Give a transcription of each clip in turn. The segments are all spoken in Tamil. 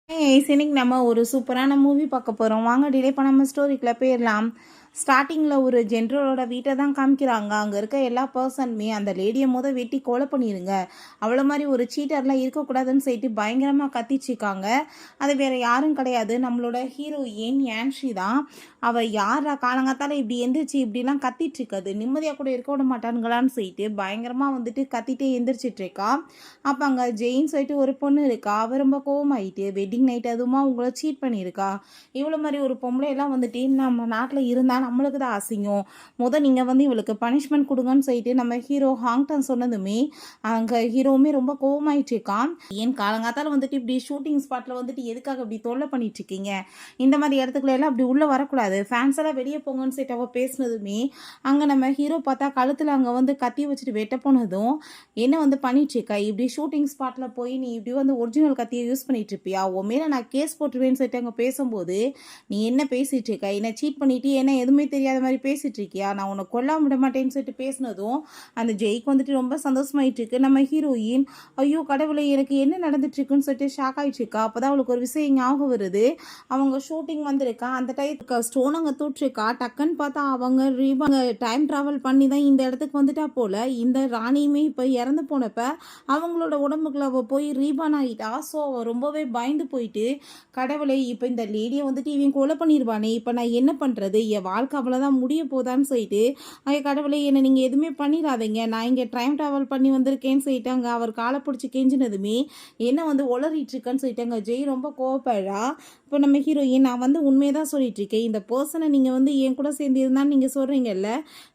இன்னைக்கு நம்ம ஒரு சூப்பரான மூவி பார்க்க போகிறோம். வாங்க டிலே பண்ணாம ஸ்டோரிக்குள்ள போயிடலாம். ஸ்டார்டிங்கில் ஒரு ஜென்ரலோட வீட்டை தான் காமிக்கிறாங்க. அங்கே இருக்க எல்லா பர்சனுமே அந்த லேடியை வெட்டி கொலை பண்ணிடுங்க, அவ்வளோ மாதிரி ஒரு சீட்டர்லாம் இருக்கக்கூடாதுன்னு சொல்லிட்டு பயங்கரமாக கத்திச்சிருக்காங்க. அது வேறு யாரும் கிடையாது, நம்மளோட ஹீரோயின் யான்ஷி தான். அவள் யாரா காலங்காத்தால இப்படி எந்திரிச்சு இப்படிலாம் கத்திட்டு இருக்காது, நிம்மதியாக கூட இருக்க விட மாட்டானுங்களான்னு சொல்லிட்டு பயங்கரமாக கத்திட்டே எந்திரிச்சிட்டு இருக்கா. அப்போ அங்கே ஜெயின் சொல்லிட்டு ஒரு பொண்ணு இருக்கா. அவள் ரொம்ப கோவமாயிட்டு வெட்டிங் நைட் அதுவுமா உங்களை சீட் பண்ணியிருக்கா. இவ்வளோ மாதிரி ஒரு பொம்பளையெல்லாம் நம்ம நாட்டில் இருந்தால் நம்மளுக்கு தான் அசிங்கம். நீங்கள் இவளுக்கு பனிஷ்மெண்ட் கொடுங்கன்னு சொல்லிட்டு நம்ம ஹீரோ ஹாங்டன் சொன்னதுமே அங்கே ஹீரோவுமே ரொம்ப கோவமாயிட்டு இருக்கான். ஏன் காலங்காத்தால இப்படி ஷூட்டிங் ஸ்பாட்டில் எதுக்காக இப்படி தொல்லை பண்ணிட்டு இருக்கீங்க, இந்த மாதிரி இடத்துக்குள்ள எல்லாம் அப்படி உள்ளே வரக்கூடாது, ஃபேன்ஸ் எல்லாம் வெளியே போங்கன்னு சொல்லிட்டு அவள் பேசினதுமே அங்கே நம்ம ஹீரோ பார்த்தா கழுத்தில் அங்கே கத்தி வச்சுட்டு வெட்ட போனதும் என்ன பண்ணிட்டு இருக்கா, இப்படி ஷூட்டிங் ஸ்பாட்டில் போய் நீ இப்படி ஒரிஜினல் கத்தியை யூஸ் பண்ணிட்டு இருப்பியா, உன் மேலே நான் கேஸ் போட்டுருவேன்னு சொல்லிட்டு அங்கே பேசும்போது நீ என்ன பேசிட்டு இருக்கா, என்ன சீட் பண்ணிட்டு என்ன எதுவுமே தெரியாத மாதிரி பேசிட்டு இருக்கியா, நான் உன்னை கொல்லாம விட மாட்டேன்னு சொல்லிட்டு பேசினதும் அந்த ஜெய்க்கு ரொம்ப சந்தோஷமாயிட்டு இருக்கு. நம்ம ஹீரோயின் ஐயோ கடவுளை எனக்கு என்ன நடந்துட்டு இருக்குன்னு சொல்லிட்டு ஷாக் ஆயிட்டு இருக்கா. அப்போதான் அவளுக்கு ஒரு விஷயம் ஞாபகம் வருது. அவங்க ஷூட்டிங் வந்திருக்கா, அந்த டைத்துக்கு ஸ்டோன் அங்கே தூட்ருக்கா. டக்குன்னு பார்த்தா அவங்க டைம் ட்ராவல் பண்ணி தான் இந்த இடத்துக்கு வந்துட்டா போல. இந்த ராணியுமே இப்போ இறந்து போனப்ப அவங்களோட உடம்புக்குள்ள அவள் போய் ரீபான் ஆகிட்டா. ஸோ அவள் ரொம்பவே பயந்து போயிட்டு கடவுளை இப்போ இந்த லேடியை இவன் கொலை பண்ணிடுவானே, இப்போ நான் என்ன பண்ணுறது, என் வாழ்க்கை அவ்வளோதான் முடிய போதான்னு சொல்லிட்டு கடவுளை என்னை நீங்கள் எதுவுமே பண்ணிடாதீங்க, நான் இங்கே டைம் ட்ராவல் பண்ணி வந்திருக்கேன்னு சொல்லிட்டாங்க. அவர் காலை பிடிச்சி கெஞ்சினதுமே என்ன உளறிட்டு இருக்கேன்னு சொல்லிட்டாங்க. ஜெய் ரொம்ப கோவப்படுறா. இப்போ நம்ம ஹீரோயின் நான் உண்மையை தான் சொல்லிட்டு இருக்கேன், இந்த பர்சனை நீங்கள் என் கூட சேர்ந்து இருந்தான்னு நீங்கள் சொல்கிறீங்கல்ல,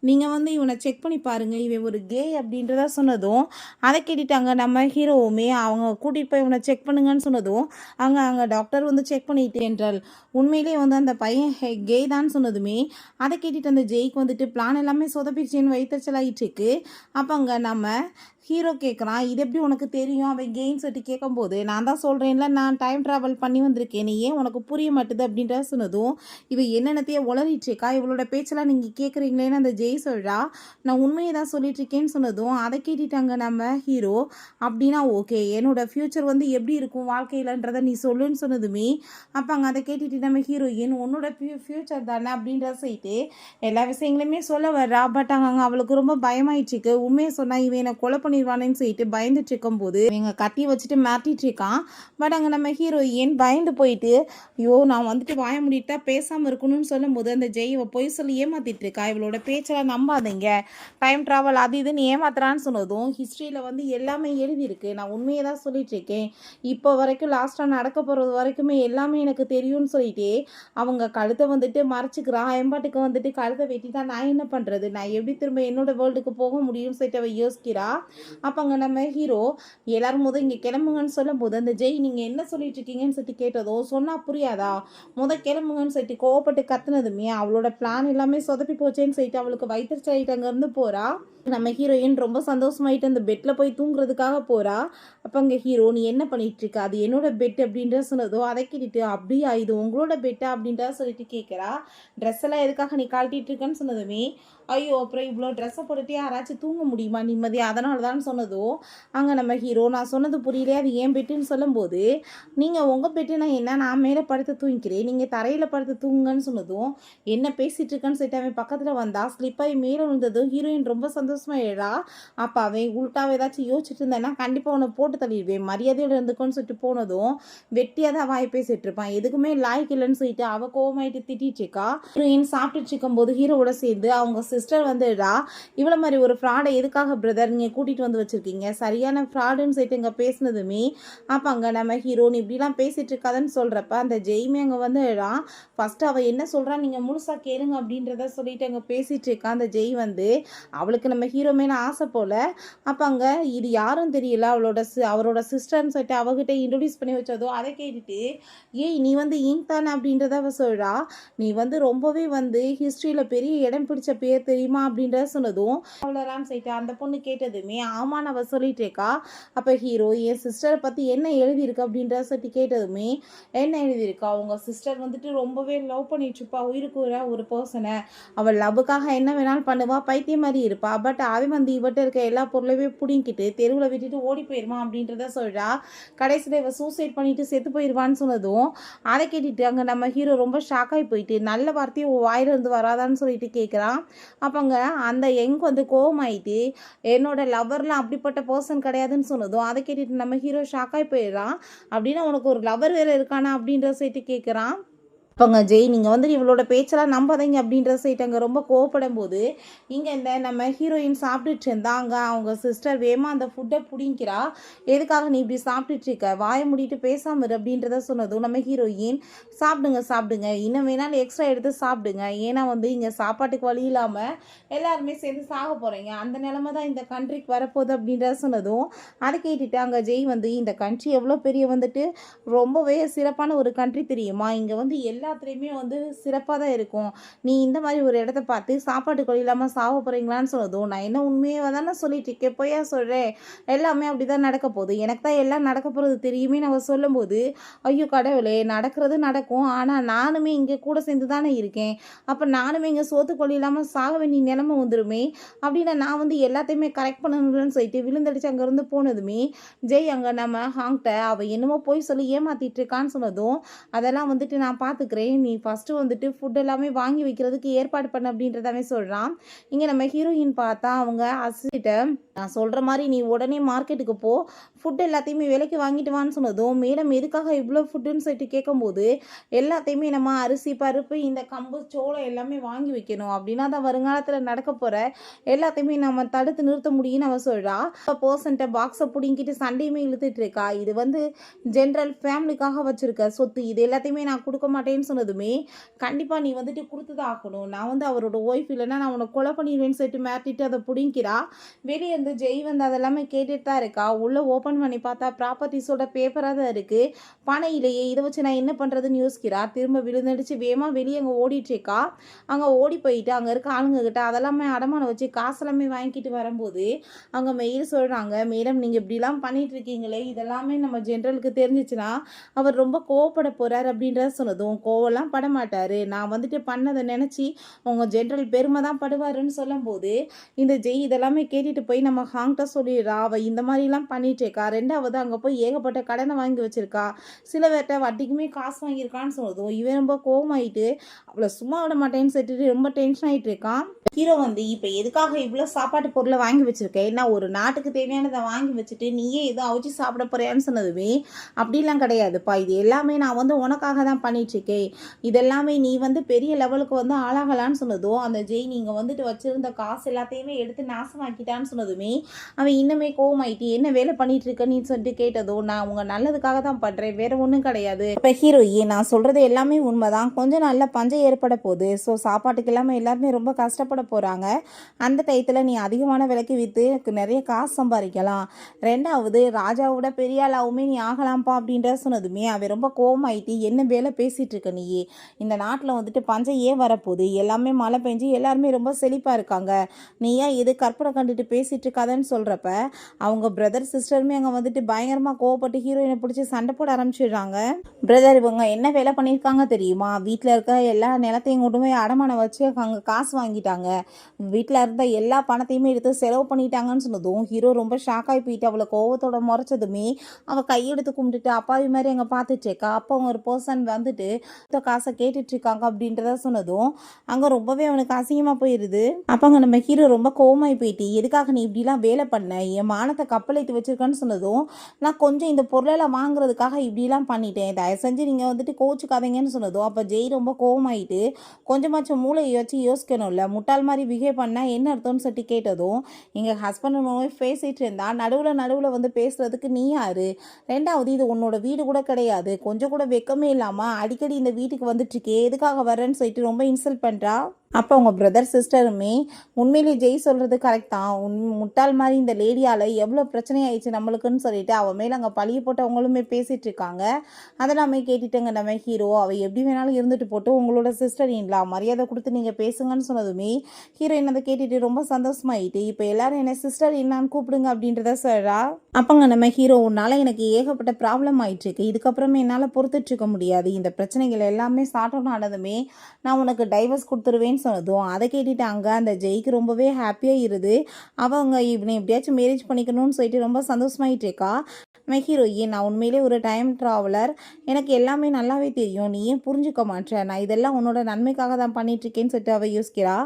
நீங்கள் இவனை செக் பண்ணி பாருங்கள், இவன் ஒரு கே அப்படின்றத சொன்னதும் அதை கேட்டுட்டாங்க. நம்ம ஹீரோவுமே அவங்க கூட்டிகிட்டு போய் இவனை செக் பண்ணுங்கன்னு சொன்னதும் அங்கே டாக்டர் செக் பண்ணிட்டு என்றால் உண்மையிலே அந்த பையன் கே தான் சொன்னதுமே அதை கேட்டுட்டு அந்த ஜெய்க்கு பிளான் எல்லாமே சொதப்பிடுச்சின்னு வைத்தச்சலாயிட்டு இருக்கு. அப்போ அங்கே நம்ம ஹீரோ கேட்குறான், இது எப்படி உனக்கு தெரியும், அவன் கெயின் சொல்லிட்டு கேட்கும்போது நான் தான் சொல்கிறேன்ல, நான் டைம் ட்ராவல் பண்ணி வந்திருக்கேன், நீ ஏன் உனக்கு புரிய மாட்டுது அப்படின்ற சொன்னதும் இவன் என்னென்னத்தையே உளறிட்டுருக்கா, இவளோட பேச்செல்லாம் நீங்கள் கேட்குறீங்களேன்னு அந்த ஜெய் சொல்கிறா. நான் உண்மையை தான் சொல்லிட்டுருக்கேன்னு சொன்னதும் அதை கேட்டுட்டாங்க நம்ம ஹீரோ. அப்படின்னா ஓகே, என்னோட ஃப்யூச்சர் எப்படி இருக்கும் வாழ்க்கையிலன்றதை நீ சொல்லுன்னு சொன்னதுமே அப்போ அங்கே அதை கேட்டுட்டு நம்ம ஹீரோயின் உன்னோட ஃப்யூச்சர் தானே அப்படின்ற சொல்லிட்டு எல்லா விஷயங்களுமே சொல்ல வர்றா. பட் அங்கே அவளுக்கு ரொம்ப பயமாயிடுச்சுக்கு. உண்மையை சொன்னால் இவன் என்னை கொலை பண்ணிடுவானேன்னு சொல்லிட்டு பயந்துட்டு இருக்கும் போது இவங்க கட்டி வச்சுட்டு மாட்டிட்டு இருக்கான். பட் அங்கே நம்ம ஹீரோயின் பயந்து போயிட்டு ஐயோ நான் வாய முடிட்டா பேசாமல் இருக்கணும்னு சொல்லும் போது அந்த ஜெய்வை பொய் சொல்லி ஏமாத்திட்டு இருக்கா. இவளோட பேச்செல்லாம் நம்பாதீங்க, டைம் ட்ராவல் அது இதுன்னு ஏமாத்துறான்னு சொன்னதும் ஹிஸ்ட்ரியில் எல்லாமே எழுதியிருக்கு, நான் உண்மையை தான் சொல்லிட்டு இருக்கேன், இப்போ வரைக்கும் லாஸ்ட்டாக நடக்க போகிறது வரைக்குமே எல்லாமே எனக்கு தெரியும்னு சொல்லிட்டு அவங்க கழுத்தை மறைச்சிக்கிறான். எம்பாட்டுக்கு கழுத்தை வெட்டிட்டா நான் என்ன பண்ணுறது, நான் எப்படி திரும்ப என்னோட வேர்ல்டுக்கு போக முடியும்னு சொல்லிட்டு அவள் யோசிக்கிறா. அப்போ அங்கே நம்ம ஹீரோ எல்லாரும் இங்கே கிளம்புங்கன்னு சொல்லும் போது அந்த ஜெய் நீங்கள் என்ன சொல்லிட்டு இருக்கீங்கன்னு சொல்லிட்டு கேட்டதோ சொன்னால் புரியாதா, கிளம்புங்கன்னு சொல்லிட்டு கோவப்பட்டு கத்துனதுமே அவளோட பிளான் எல்லாமே சொதப்பி போச்சேன்னு சொல்லிட்டு அவளுக்கு வயிற்றுச்சாயிட்டு அங்கேருந்து போகிறா. நம்ம ஹீரோயின் ரொம்ப சந்தோஷமாயிட்டு அந்த பெட்டில் போய் தூங்குறதுக்காக போகிறா. அப்போ அங்கே ஹீரோ நீ என்ன பண்ணிட்டு இருக்க, அது என்னோட பெட் அப்படின்ற சொன்னதோ அதை கேட்டுட்டு அப்படியா இது உங்களோட பெட்டா அப்படின்ற சொல்லிட்டு கேட்குறா. ட்ரெஸ் எல்லாம் எதுக்காக நீ கழட்டிட்டு இருக்கன்னு சொன்னதுமே ஐயோ அப்புறம் இவ்வளோ ட்ரெஸ்ஸை போட்டுட்டு யாராச்சும் தூங்க முடியுமா நிம்மதி, அதனால தான் சொன்னதோ அங்கே நம்ம ஹீரோ நான் சொன்னது புரியலையே அது ஏன் பெட்டுன்னு சொல்லும்போது நீங்கள் உங்கள் பெட்டுனா என்ன, நான் மேலே படுத்து தூங்கிக்கிறேன், நீங்கள் தரையில் படுத்து தூங்குங்கன்னு சொன்னதும் என்ன பேசிகிட்டு இருக்கேன்னு சொல்லிட்டு அவன் பக்கத்தில் வந்தா ஸ்லிப்பாகி மேலே விழுந்ததும் ஹீரோயின் ரொம்ப சந்தோஷமாயிடா. அப்போ அவன் உள்டாவை ஏதாச்சும் யோசிச்சுட்டு இருந்தேன்னா கண்டிப்பாக உன்னை போட்டு தள்ளிடுவேன், மரியாதையோடு இருந்துக்கோன்னு சொல்லிட்டு போனதும் வெட்டியாக தான் வாய் பேசிட்டு இருப்பான், எதுக்குமே லாய்க்கு இல்லைன்னு சொல்லிட்டு அவள் கோவமாயிட்டு திட்டிட்டு இருக்கா. ஹீரோயின் சாப்பிட்டுட்டு இருக்கும்போது ஹீரோவோட சேர்ந்து அவங்க சிஸ்டர் வந்துடா. இவ்வளோ மாதிரி ஒரு ஃப்ராடை எதுக்காக பிரதர் நீங்கள் கூட்டிகிட்டு வந்து வச்சுருக்கீங்க, சரியான ஃப்ராடுன்னு சொல்லிட்டு இங்கே பேசினதுமே அப்போ அங்கே நம்ம ஹீரோன்னு இப்படிலாம் பேசிகிட்டு இருக்காதுன்னு சொல்கிறப்ப அந்த ஜெய்மே அங்கே வந்துடா. ஃபஸ்ட்டு அவள் என்ன சொல்கிறா நீங்கள் முழுசாக கேளுங்க அப்படின்றத சொல்லிட்டு அங்கே பேசிகிட்டு இருக்கா. அந்த ஜெய் அவளுக்கு நம்ம ஹீரோ மேலே ஆசை போல். அப்போ அங்கே இது யாரும் தெரியல அவரோட சிஸ்டர்னு சொல்லிட்டு அவகிட்ட இன்ட்ரடியூஸ் பண்ணி வச்சதோ அதை கேட்டுட்டு ஏய் நீ இங்க் தானே அப்படின்றத அவள் சொல்கிறா. நீ ரொம்பவே ஹிஸ்ட்ரியில் பெரிய இடம் பிடிச்ச பேர் தெரியுமா அப்படின்றத சொன்னதும் அவ்வளோதான் சொல்லிட்டு அந்த பொண்ணு கேட்டதுமே ஆமான்னு அவள் சொல்லிட்டு இருக்கா. அப்போ ஹீரோ என் சிஸ்டரை பற்றி என்ன எழுதியிருக்கு அப்படின்றத சொல்லிட்டு கேட்டதுமே என்ன எழுதியிருக்கா, உங்கள் சிஸ்டர் ரொம்பவே லவ் பண்ணிட்டுருப்பா, உயிருக்கு ஒரு பர்சனை, அவள் லவ்வுக்காக என்ன வேணாலும் பண்ணுவா, பைத்தியம் மாதிரி இருப்பா, பட் அவன் இவட்ட இருக்க எல்லா பொருளையுமே பிடிங்கிட்டு தெருவில் விட்டுட்டு ஓடி போயிருமா அப்படி அப்படின்றத சொல்கிறா. கடைசியில் இவ சூசைட் பண்ணிட்டு செத்து போயிடுவான்னு சொன்னதும் அதை கேட்டுட்டு அங்கே நம்ம ஹீரோ ரொம்ப ஷாக்காகி போயிட்டு நல்ல வார்த்தையும் வாயிலிருந்து வராதான்னு சொல்லிட்டு கேட்குறான். அப்போங்க அந்த வந்து கோவமாயிட்டு என்னோட லவ்வர்லாம் அப்படிப்பட்ட பர்சன் கிடையாதுன்னு சொன்னதும் அதை கேட்டுட்டு நம்ம ஹீரோ ஷாக்காகி போயிடுறான். அப்படின்னா உனக்கு ஒரு லவர் வேறு இருக்கானா அப்படின்ற சொல்லிட்டு கேட்குறான். அப்போங்க ஜெய் நீங்கள் வந்துட்டு இவளோட பேச்செல்லாம் நம்பாதீங்க அப்படின்ற சைட்டு அங்கே ரொம்ப கோவப்படும் போது இங்கே இந்த நம்ம ஹீரோயின் சாப்பிட்டுட்டு இருந்தா அங்கே அவங்க சிஸ்டர் வேமா அந்த ஃபுட்டை பிடிங்கிறா. எதுக்காக நீ இப்படி சாப்பிட்டுட்டு இருக்க, வாயை மூடிட்டு பேசாம இரு அப்படின்றத சொன்னதும் நம்ம ஹீரோயின் சாப்பிடுங்க சாப்பிடுங்க இன்னும் வேணாலும் எக்ஸ்ட்ரா எடுத்து சாப்பிடுங்க, ஏன்னா இங்கே சாப்பாட்டுக்கு வழி இல்லாமல் எல்லாருமே சேர்ந்து சாக போகிறீங்க, அந்த நிலமை தான் இந்த கண்ட்ரிக்கு வரப்போகுது அப்படின்றத சொன்னதும் அதை கேட்டுட்டு அங்கே ஜெய் இந்த கண்ட்ரி எவ்வளோ பெரிய ரொம்பவே சிறப்பான ஒரு கண்ட்ரி தெரியுமா, இங்கே எல்லாத்துலேயுமே சிறப்பாக தான் இருக்கும், நீ இந்த மாதிரி ஒரு இடத்த பார்த்து சாப்பாட்டுக்கு வழி இல்லாமல் சாக போகிறீங்களான்னு சொன்னதும் நான் என்ன உண்மையாக தானே சொல்லிட்டு இருக்கேன், பொய்யா சொல்கிறேன், எல்லாமே அப்படி தான் நடக்க போகுது, எனக்கு தான் எல்லாம் நடக்க போகிறது தெரியுமே நம்ம சொல்லும்போது ஐயோ கடவுளே நடக்கிறது நடக்கும், ஆனால் நானுமே இங்கே கூட சேர்ந்து தானே இருக்கேன், அப்போ நானுமே இங்கே சோத்துக்கு வழி இல்லாமல் சாக வேண்டிய நிலைமை வந்துடுமே, அப்படின்னா நான் எல்லாத்தையுமே கரெக்ட் பண்ணணும்னு சொல்லிட்டு விழுந்தடிச்சு அங்கேருந்து போனதுமே ஜெய் அங்கே நம்ம ஹாங்கிட்ட அவள் என்னமோ போய் சொல்லி ஏமாற்றிட்டு இருக்கான்னு சொன்னதும் அதெல்லாம் நான் பார்த்துக்கிறேன், நீ ஃபஸ்ட்டு ஃபுட் எல்லாமே வாங்கி வைக்கிறதுக்கு ஏற்பாடு பண்ண அப்படின்றதாவே சொல்கிறான். இங்கே நம்ம ஹீரோயின் பார்த்தா அவங்க அசிட்ட நான் சொல்கிற மாதிரி நீ உடனே மார்க்கெட்டுக்கு போ, ஃபுட் எல்லாத்தையுமே விலைக்கு வாங்கிட்டு வான்னு சொன்னதும் மேடம் எதுக்காக இவ்வளோ ஃபுட்டுன்னு சொல்லிட்டு கேட்கும்போது எல்லாத்தையுமே நம்ம அரிசி பருப்பு இந்த கம்பு சோளம் எல்லாமே வாங்கி வைக்கணும், அப்படின்னா தான் வருங்காலத்தில் நடக்க போகிற எல்லாத்தையுமே நம்ம தடுத்து நிறுத்த முடியும்னு அவன் சொல்கிறா. பர்சன்ட்டை பாக்ஸை பிடிங்கிட்டு சண்டையுமே இழுத்துட்டு இருக்கா. இது ஜென்ரல் ஃபேமிலிக்காக வச்சுருக்க சொத்து, இது எல்லாத்தையுமே நான் கொடுக்க மாட்டேன்னு சொன்னதுமே கண்டிப்பாக நீ கொடுத்து தான் ஆகணும், நான் அவரோட ஒய்ஃப் இல்லைன்னா நான் உன்னை கொலை பண்ணிடுவேன்னு சொல்லிட்டு மிரட்டிட்டு அதை பிடிங்கிறா. வெளியே ஜெய் அதெல்லாமே கேட்டுட்டு தான் இருக்கா. உள்ளே ஓப்பன் பண்ணி பார்த்தா ப்ராப்பர்ட்டிஸோட பேப்பராக தான் இருக்குது, பணம் இல்லையே, இதை வச்சு நான் என்ன பண்ணுறதுன்னு யோசிக்கிறா. திரும்ப விழுந்தடிச்சு வேகமாக வெளியே அங்கே ஓடிட்டுருக்கா. அங்கே ஓடி போயிட்டு அங்கே இருக்க ஆளுங்கக்கிட்ட அதெல்லாமே அடமானம் வச்சு காசெல்லாமே வாங்கிட்டு வரும்போது அங்கே மெயில் சொல்கிறாங்க, மேடம் நீங்கள் இப்படிலாம் பண்ணிட்டு இருக்கீங்களே, இதெல்லாமே நம்ம ஜென்ரலுக்கு தெரிஞ்சிச்சுன்னா அவர் ரொம்ப கோவப்பட போகிறார் அப்படின்றத சொன்னதும் கோவம்லாம் பட மாட்டார், நான் பண்ணதை நினச்சி உங்கள் ஜென்ரல் பெருமை தான் படுவாருன்னு சொல்லும்போது இந்த ஜெய் இதெல்லாமே கேட்டுட்டு போய் நம்ம ஹாங்கிட்ட சொல்லிடுறா. அவள் இந்த மாதிரிலாம் பண்ணிட்டு இருக்கா. ரெண்டாவது அங்கே போய் ஏகப்பட்ட கடனை வாங்கி வச்சிருக்கா, சில பேர்கிட்ட வட்டிக்குமே காசு வாங்கியிருக்கான்னு சொன்னதும் இவன் ரொம்ப கோவமாயிட்டு அவளை சும்மா விட மாட்டேன்னு சொல்லிட்டு ரொம்ப டென்ஷன் ஆகிட்டு இருக்கான். ஹீரோ இப்போ எதுக்காக இவ்வளோ சாப்பாட்டு பொருளை வாங்கி வச்சுருக்கேன், ஏன்னா ஒரு நாட்டுக்கு தேவையானதை வாங்கி வச்சுட்டு நீயே எதோ அவிச்சு சாப்பிட போறியான்னு சொன்னதுமே அப்படிலாம் கிடையாதுப்பா, இது எல்லாமே நான் உனக்காக தான் பண்ணிட்டுருக்கேன், இதெல்லாமே நீ பெரிய லெவலுக்கு ஆளாகலான்னு சொன்னதும் அந்த ஜெய் நீங்கள் வச்சுருந்த காசு எல்லாத்தையுமே எடுத்து நாசமாக்கிட்டான்னு சொன்னதுமே அவன் இன்னுமே கோவமாயிட்டு என்ன வேலை பண்ணிட்டு இருக்கன்னு சொல்லிட்டு கேட்டதோ நான் உங்கள் நல்லதுக்காக தான் பண்ணுறேன், வேற ஒன்றும் கிடையாது. இப்போ ஹீரோயே நான் சொல்கிறது எல்லாமே உண்மைதான், கொஞ்சம் நல்ல பஞ்சம் ஏற்பட போகுது, ஸோ சாப்பாட்டுக்கு எல்லாமே எல்லாருமே ரொம்ப கஷ்டப்பட போகிறாங்க, அந்த டயத்தில் நீ அதிகமான விலைக்கு விற்று நிறைய காசு சம்பாதிக்கலாம், ரெண்டாவது ராஜாவோட பெரிய ஆளாவுமே நீ ஆகலாம்ப்பா அப்படின்ற சொன்னதுமே அவன் ரொம்ப கோவமாயிட்டு என்ன வேலை பேசிகிட்டு இருக்க நீ, இந்த நாட்டில் பஞ்சம் ஏன் வரப்போகுது, எல்லாமே மழை பெஞ்சு எல்லாருமே ரொம்ப செழிப்பாக இருக்காங்க, நீ ஏன் இது கற்பனை கண்டுட்டு பேசிகிட்டு இருக்காதன்னு சொல்கிறப்ப அவங்க பிரதர் சிஸ்டருமே அங்கே பயங்கரமாக கோவப்பட்டு ஹீரோயினை பிடிச்சி சண்டை போட ஆரம்பிச்சிடுறாங்க. பிரதர் இவங்க என்ன வேலை பண்ணியிருக்காங்க தெரியுமா, வீட்டில் இருக்க எல்லா நிலத்தையும் கொண்டு போய் அடமானம் வச்சு அங்கே காசு வாங்கிட்டாங்க, வீட்டில் இருந்த எல்லா பணத்தையுமே எடுத்து செலவு பண்ணிட்டாங்கன்னு சொன்னதும் ஹீரோ ரொம்ப ஷாக்காகி போயிட்டு அவளை கோவத்தோட முறைச்சதுமே அவள் கையெடுத்து கும்பிட்டுட்டு அப்பாவி மாதிரி அங்கே பார்த்துட்டு இருக்கா. அப்போ ஒரு பர்சன் காசை கேட்டுட்டு இருக்காங்க அப்படின்றத சொன்னதும் அங்கே ரொம்பவே அவனுக்கு அசிங்கமாக போயிடுது. அப்போ அங்கே நம்ம ஹீரோ ரொம்ப கோவமாகி போயிட்டு எதுக்காக நீ இப்படிலாம் வேலை பண்ண, என் மானத்தை கப்பலைத்து வச்சிருக்கேன்னு சொன்னதும் நான் கொஞ்சம் இந்த பொருளெல்லாம் வாங்குறதுக்காக இப்படிலாம் பண்ணிட்டேன், தயவு செஞ்சு நீங்கள் கோச்சுக்காதீங்கன்னு சொன்னதும் அப்போ ஜெய் ரொம்ப கோவமாயிட்டு கொஞ்சமாச்சும் மூளையை வச்சு யோசிக்கணும்ல, முட்டாள் மாதிரி பிஹேவ் பண்ணால் என்ன அர்த்தம்னு சொல்லி கேட்டதும் எங்கள் ஹஸ்பண்ட் அண்ட் ஒய்ஃப் பேசிகிட்டு இருந்தா நடுவில் பேசுகிறதுக்கு நீ யாரு, ரெண்டாவது இது உன்னோட வீடு கூட கிடையாது, கொஞ்சம் கூட வெக்கமே இல்லாமல் அடிக்கடி இந்த வீட்டுக்கு வந்துட்டுருக்கே எதுக்காக வரேன்னு சொல்லிட்டு ரொம்ப இன்சல்ட் பண்ணுறா. அப்போ அவங்க பிரதர் சிஸ்டருமே உண்மையிலே ஜெய் சொல்கிறது கரெக்ட் தான், முட்டாள் மாதிரி இந்த லேடியால் எவ்வளோ பிரச்சனை ஆயிடுச்சு நம்மளுக்குன்னு சொல்லிட்டு அவன் மேலே அங்கே பழிய போட்டவங்களுமே பேசிகிட்டு இருக்காங்க. அதெல்லாமே கேட்டுட்டுங்க நம்ம ஹீரோ அவள் எப்படி வேணாலும் இருந்துட்டு போட்டு உங்களோட சிஸ்டர் இல்லா மரியாதை கொடுத்து நீங்கள் பேசுங்கன்னு சொன்னதுமே ஹீரோயின் அதை கேட்டுட்டு ரொம்ப சந்தோஷமாயிட்டு இப்போ எல்லாரும் என்ன சிஸ்டர் இன்னான்னு கூப்பிடுங்க அப்படின்றத சொல்கிறா. அப்போங்க நம்ம ஹீரோ உன்னால் எனக்கு ஏகப்பட்ட ப்ராப்ளம் ஆயிட்டுருக்கு, இதுக்கப்புறமே என்னால் பொறுத்துட்ருக்க முடியாது, இந்த பிரச்சனைகள் எல்லாமே சார்ட் அவுட் ஆனதுமே நான் உனக்கு டைவர்ஸ் கொடுத்துருவேன்னு சொன்னதும் அதை கேட்டுட்டு அங்கே அந்த ஜெய்க்கு ரொம்பவே ஹாப்பியாக இருது. அவங்க இவனை எப்படியாச்சும் மேரேஜ் பண்ணிக்கணும்னு சொல்லிட்டு ரொம்ப சந்தோஷமாயிட்டு இருக்கா. நம்ம ஹீரோயின், நான் உண்மையிலே ஒரு டைம் ட்ராவலர், எனக்கு எல்லாமே நல்லாவே தெரியும், நீ ஏன் புரிஞ்சுக்க மாட்டேற, நான் இதெல்லாம் உன்னோட நன்மைக்காக தான் பண்ணிகிட்ருக்கேன்னு சொல்லிட்டு அவள் யோசிக்கிறா.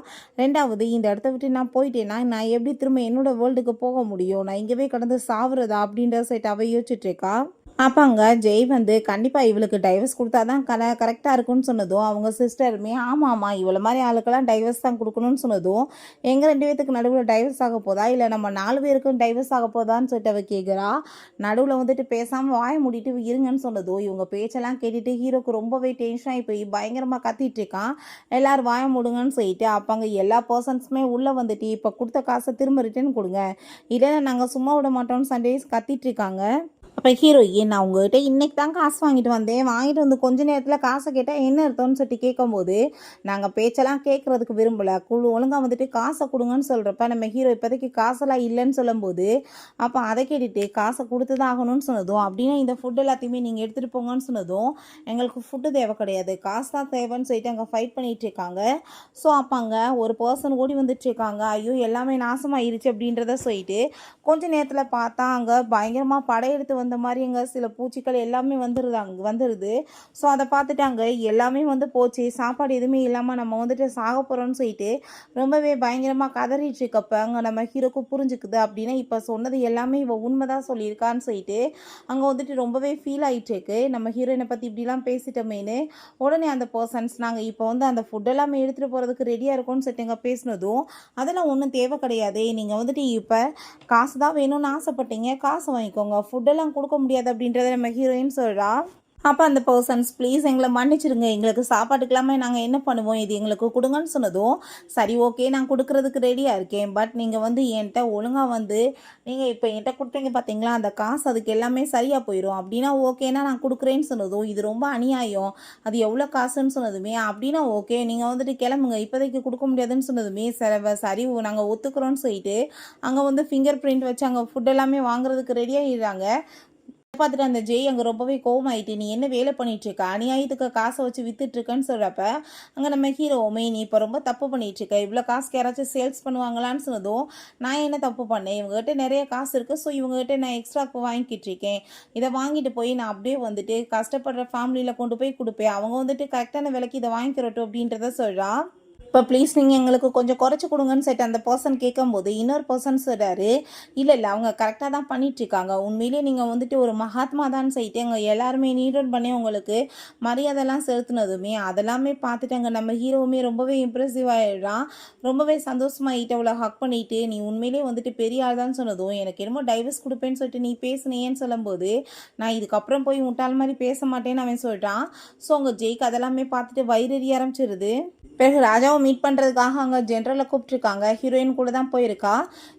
ரெண்டாவது, இந்த இடத்த விட்டு நான் போயிட்டேன்னா நான் எப்படி திரும்ப என்னோட வேர்ல்டுக்கு போக முடியும், நான் இங்கேவே கடந்து சாவுறதா அப்படின்ற சொல்லிட்டு அவள் யோசிச்சுட்ருக்கா. அப்பாங்க ஜெய் வந்து கண்டிப்பாக இவளுக்கு டைவர்ஸ் கொடுத்தா தான் கரெக்டாக இருக்குன்னு சொன்னதும் அவங்க சிஸ்டருமே ஆமாம்மா இவ்வளோ மாதிரி ஆளுக்கெல்லாம் டைவர்ஸ் தான் கொடுக்கணும்னு சொன்னதும் எங்கள் 2 பேத்துக்கு நடுவில் டைவர்ஸ் ஆக போதா இல்லை நம்ம 4 பேருக்கும் டைவர்ஸ் ஆக போதான்னு சொல்லிட்டு அவள் கேட்குறா. நடுவில் வந்துட்டு பேசாமல் வாய மூடிட்டு இருங்கன்னு சொன்னதும் இவங்க பேச்செல்லாம் கேட்டுட்டு ஹீரோக்கு ரொம்பவே டென்ஷனாகி போய் பயங்கரமாக கத்திட்டு இருக்கான். எல்லோரும் வாய மூடுங்கன்னு சொல்லிட்டு அப்பாங்க எல்லா பர்சன்ஸுமே உள்ளே வந்துட்டு இப்போ கொடுத்த காசை திரும்ப ரிட்டர்ன் கொடுங்க, இல்லைன்னா நாங்கள் சும்மா விட மாட்டோம்னு சண்டேஸ் கத்திட்டு இருக்காங்க. அப்போ ஹீரோயின், நான் உங்கள்கிட்ட இன்றைக்கி தான் காசு வாங்கிட்டு வந்தேன், வாங்கிட்டு வந்து கொஞ்ச நேரத்தில் காசை கேட்டால் என்ன அர்த்தம்னு சொல்லிட்டு கேட்கும்போது நாங்கள் பேச்செல்லாம் கேட்குறதுக்கு விரும்பலை, ஒழுங்காக வந்துட்டு காசை கொடுங்கன்னு சொல்கிறப்ப நம்ம ஹீரோ இப்போதைக்கு காசெல்லாம் இல்லைன்னு சொல்லும்போது அப்போ அதை கேட்டுட்டு காசை கொடுத்து தான் ஆகணும்னு சொன்னதும் அப்படின்னா இந்த ஃபுட் எல்லாத்தையுமே நீங்கள் எடுத்துகிட்டு போங்கன்னு சொன்னதும் எங்களுக்கு ஃபுட்டு தேவை கிடையாது, காசு தான் தேவைன்னு சொல்லிட்டு அங்கே ஃபைட் பண்ணிகிட்டு இருக்காங்க. ஸோ அப்பாங்க ஒரு பர்சன் ஓடி வந்துட்டு இருக்காங்க, ஐயோ எல்லாமே நாசமாயிருச்சு அப்படின்றத சொல்லிட்டு கொஞ்ச நேரத்தில் பார்த்தா அங்கே பயங்கரமாக படையெடுத்து வந்த மாதிரி அங்கே சில பூச்சிகள் எல்லாமே வந்துடுது. ஸோ அதை பார்த்துட்டு அங்கே எல்லாமே வந்து போச்சு, சாப்பாடு எதுவுமே இல்லாமல் நம்ம வந்துட்டு சாக போகிறோம்னு சொல்லிட்டு ரொம்பவே பயங்கரமாக கதறிட்டு இருக்கப்ப அங்கே நம்ம ஹீரோக்கு புரிஞ்சுக்குது அப்படின்னா இப்போ சொன்னது எல்லாமே இவ உண்மைதான் சொல்லியிருக்கான்னு சொல்லிட்டு அங்கே வந்துட்டு ரொம்பவே ஃபீல் ஆகிட்டு இருக்கு. நம்ம ஹீரோயினை பற்றி இப்படிலாம் பேசிட்டோமேனு உடனே அந்த பர்சன்ஸ் நாங்கள் இப்போ வந்து அந்த ஃபுட் எல்லாமே எடுத்துகிட்டு போகிறதுக்கு ரெடியாக இருக்கும்னு சொல்லிட்டு எங்கள் பேசினதும் அதெல்லாம் ஒன்றும் தேவை கிடையாது, நீங்கள் வந்துட்டு இப்போ காசு தான் வேணும்னு ஆசைப்பட்டீங்க, காசு வாங்கிக்கோங்க, ஃபுட்டெல்லாம் கொடுக்க முடியாது அப்படின்றத நம்ம ஹீரோயின் சொல்கிறா. அப்போ அந்த பர்சன்ஸ் ப்ளீஸ் எங்களை மன்னிச்சிடுங்க, எங்களுக்கு சாப்பாட்டுக்கெல்லாமே நாங்கள் என்ன பண்ணுவோம், இது எங்களுக்கு கொடுங்கன்னு சொன்னதும் சரி ஓகே நான் கொடுக்குறதுக்கு ரெடியாக இருக்கேன், பட் நீங்கள் வந்து என்கிட்ட ஒழுங்காக வந்து நீங்கள் இப்போ என்கிட்ட கொடுத்தீங்க பார்த்தீங்களா அந்த காசு அதுக்கு எல்லாமே சரியாக போயிடும், அப்படின்னா ஓகேனா நான் கொடுக்குறேன்னு சொன்னதும் இது ரொம்ப அநியாயம், அது எவ்வளோ காசுன்னு சொன்னதுமே அப்படின்னா ஓகே நீங்கள் வந்துட்டு கிளம்புங்க, இப்போதைக்கு கொடுக்க முடியாதுன்னு சொன்னதுமே சரி நாங்கள் ஒத்துக்கிறோன்னு சொல்லிட்டு அங்கே வந்து ஃபிங்கர் பிரிண்ட் வச்சு அங்கே ஃபுட் எல்லாமே வாங்குறதுக்கு ரெடியாகிடுறாங்க. பார்த்துட்டு அந்த ஜெய் அங்கே ரொம்பவே கோவமாயிட்டு, நீ என்ன வேலை பண்ணிகிட்ருக்க, அநியாயத்துக்கு காசை வச்சு விற்றுட்ருக்கன்னு சொல்கிறப்ப அங்கே நம்ம ஹீரோவுமே நீ இப்போ ரொம்ப தப்பு பண்ணிகிட்ருக்க, இவ்வளோ காசுக்கு யாராச்சும் சேல்ஸ் பண்ணுவாங்களான்னு சொன்னதும் நான் என்ன தப்பு பண்ணேன், இவங்ககிட்ட நிறைய காசு இருக்குது, ஸோ இவங்ககிட்ட நான் எக்ஸ்ட்ராக்கு வாங்கிக்கிட்டு இருக்கேன், இதை வாங்கிட்டு போய் நான் அப்படியே வந்துட்டு கஷ்டப்படுற ஃபேமிலியில் கொண்டு போய் கொடுப்பேன், அவங்க வந்துட்டு கரெக்டான விலைக்கு இதை வாங்கிக்கிறட்டும் அப்படின்றத சொல்கிறா. இப்போ ப்ளீஸ் நீங்கள் எங்களுக்கு கொஞ்சம் குறைச்சி கொடுங்கன்னு சொல்லிட்டு அந்த பர்சன் கேட்கும்போது இன்னொரு பர்சன் சொல்கிறாரு, இல்லை அவங்க கரெக்டாக தான் பண்ணிகிட்ருக்காங்க, உண்மையிலே நீங்கள் வந்துட்டு ஒரு மகாத்மா தான் சொல்லிட்டு அங்கே எல்லாருமே நீட் பண்ணி உங்களுக்கு மரியாதைலாம் செலுத்துனதுமே அதெல்லாமே பார்த்துட்டு அங்கே நம்ம ஹீரோவுமே ரொம்பவே இம்ப்ரெசிவ் ஆகிடுறான். ரொம்பவே சந்தோஷமாகிட்டு அவளை ஹக் பண்ணிவிட்டு நீ உண்மையிலே வந்துட்டு பெரிய ஆள் தான் சொன்னதும் எனக்கு என்னமோ டைவர்ஸ் கொடுப்பேன்னு சொல்லிட்டு நீ பேசுனேன்னு சொல்லும்போது நான் இதுக்கப்புறம் போய் முட்டாள் மாதிரி பேச மாட்டேன்னு அவன் சொல்கிறான். ஸோ அங்கே ஜெய்க்கு அதெல்லாமே பார்த்துட்டு வயிறு ஆரம்பிச்சிருது. பிறகு ராஜாவை மீட் பண்ணுறதுக்காக அங்கே ஜென்ரலை கூப்பிட்ருக்காங்க, ஹீரோயின் கூட தான் போயிருக்கா,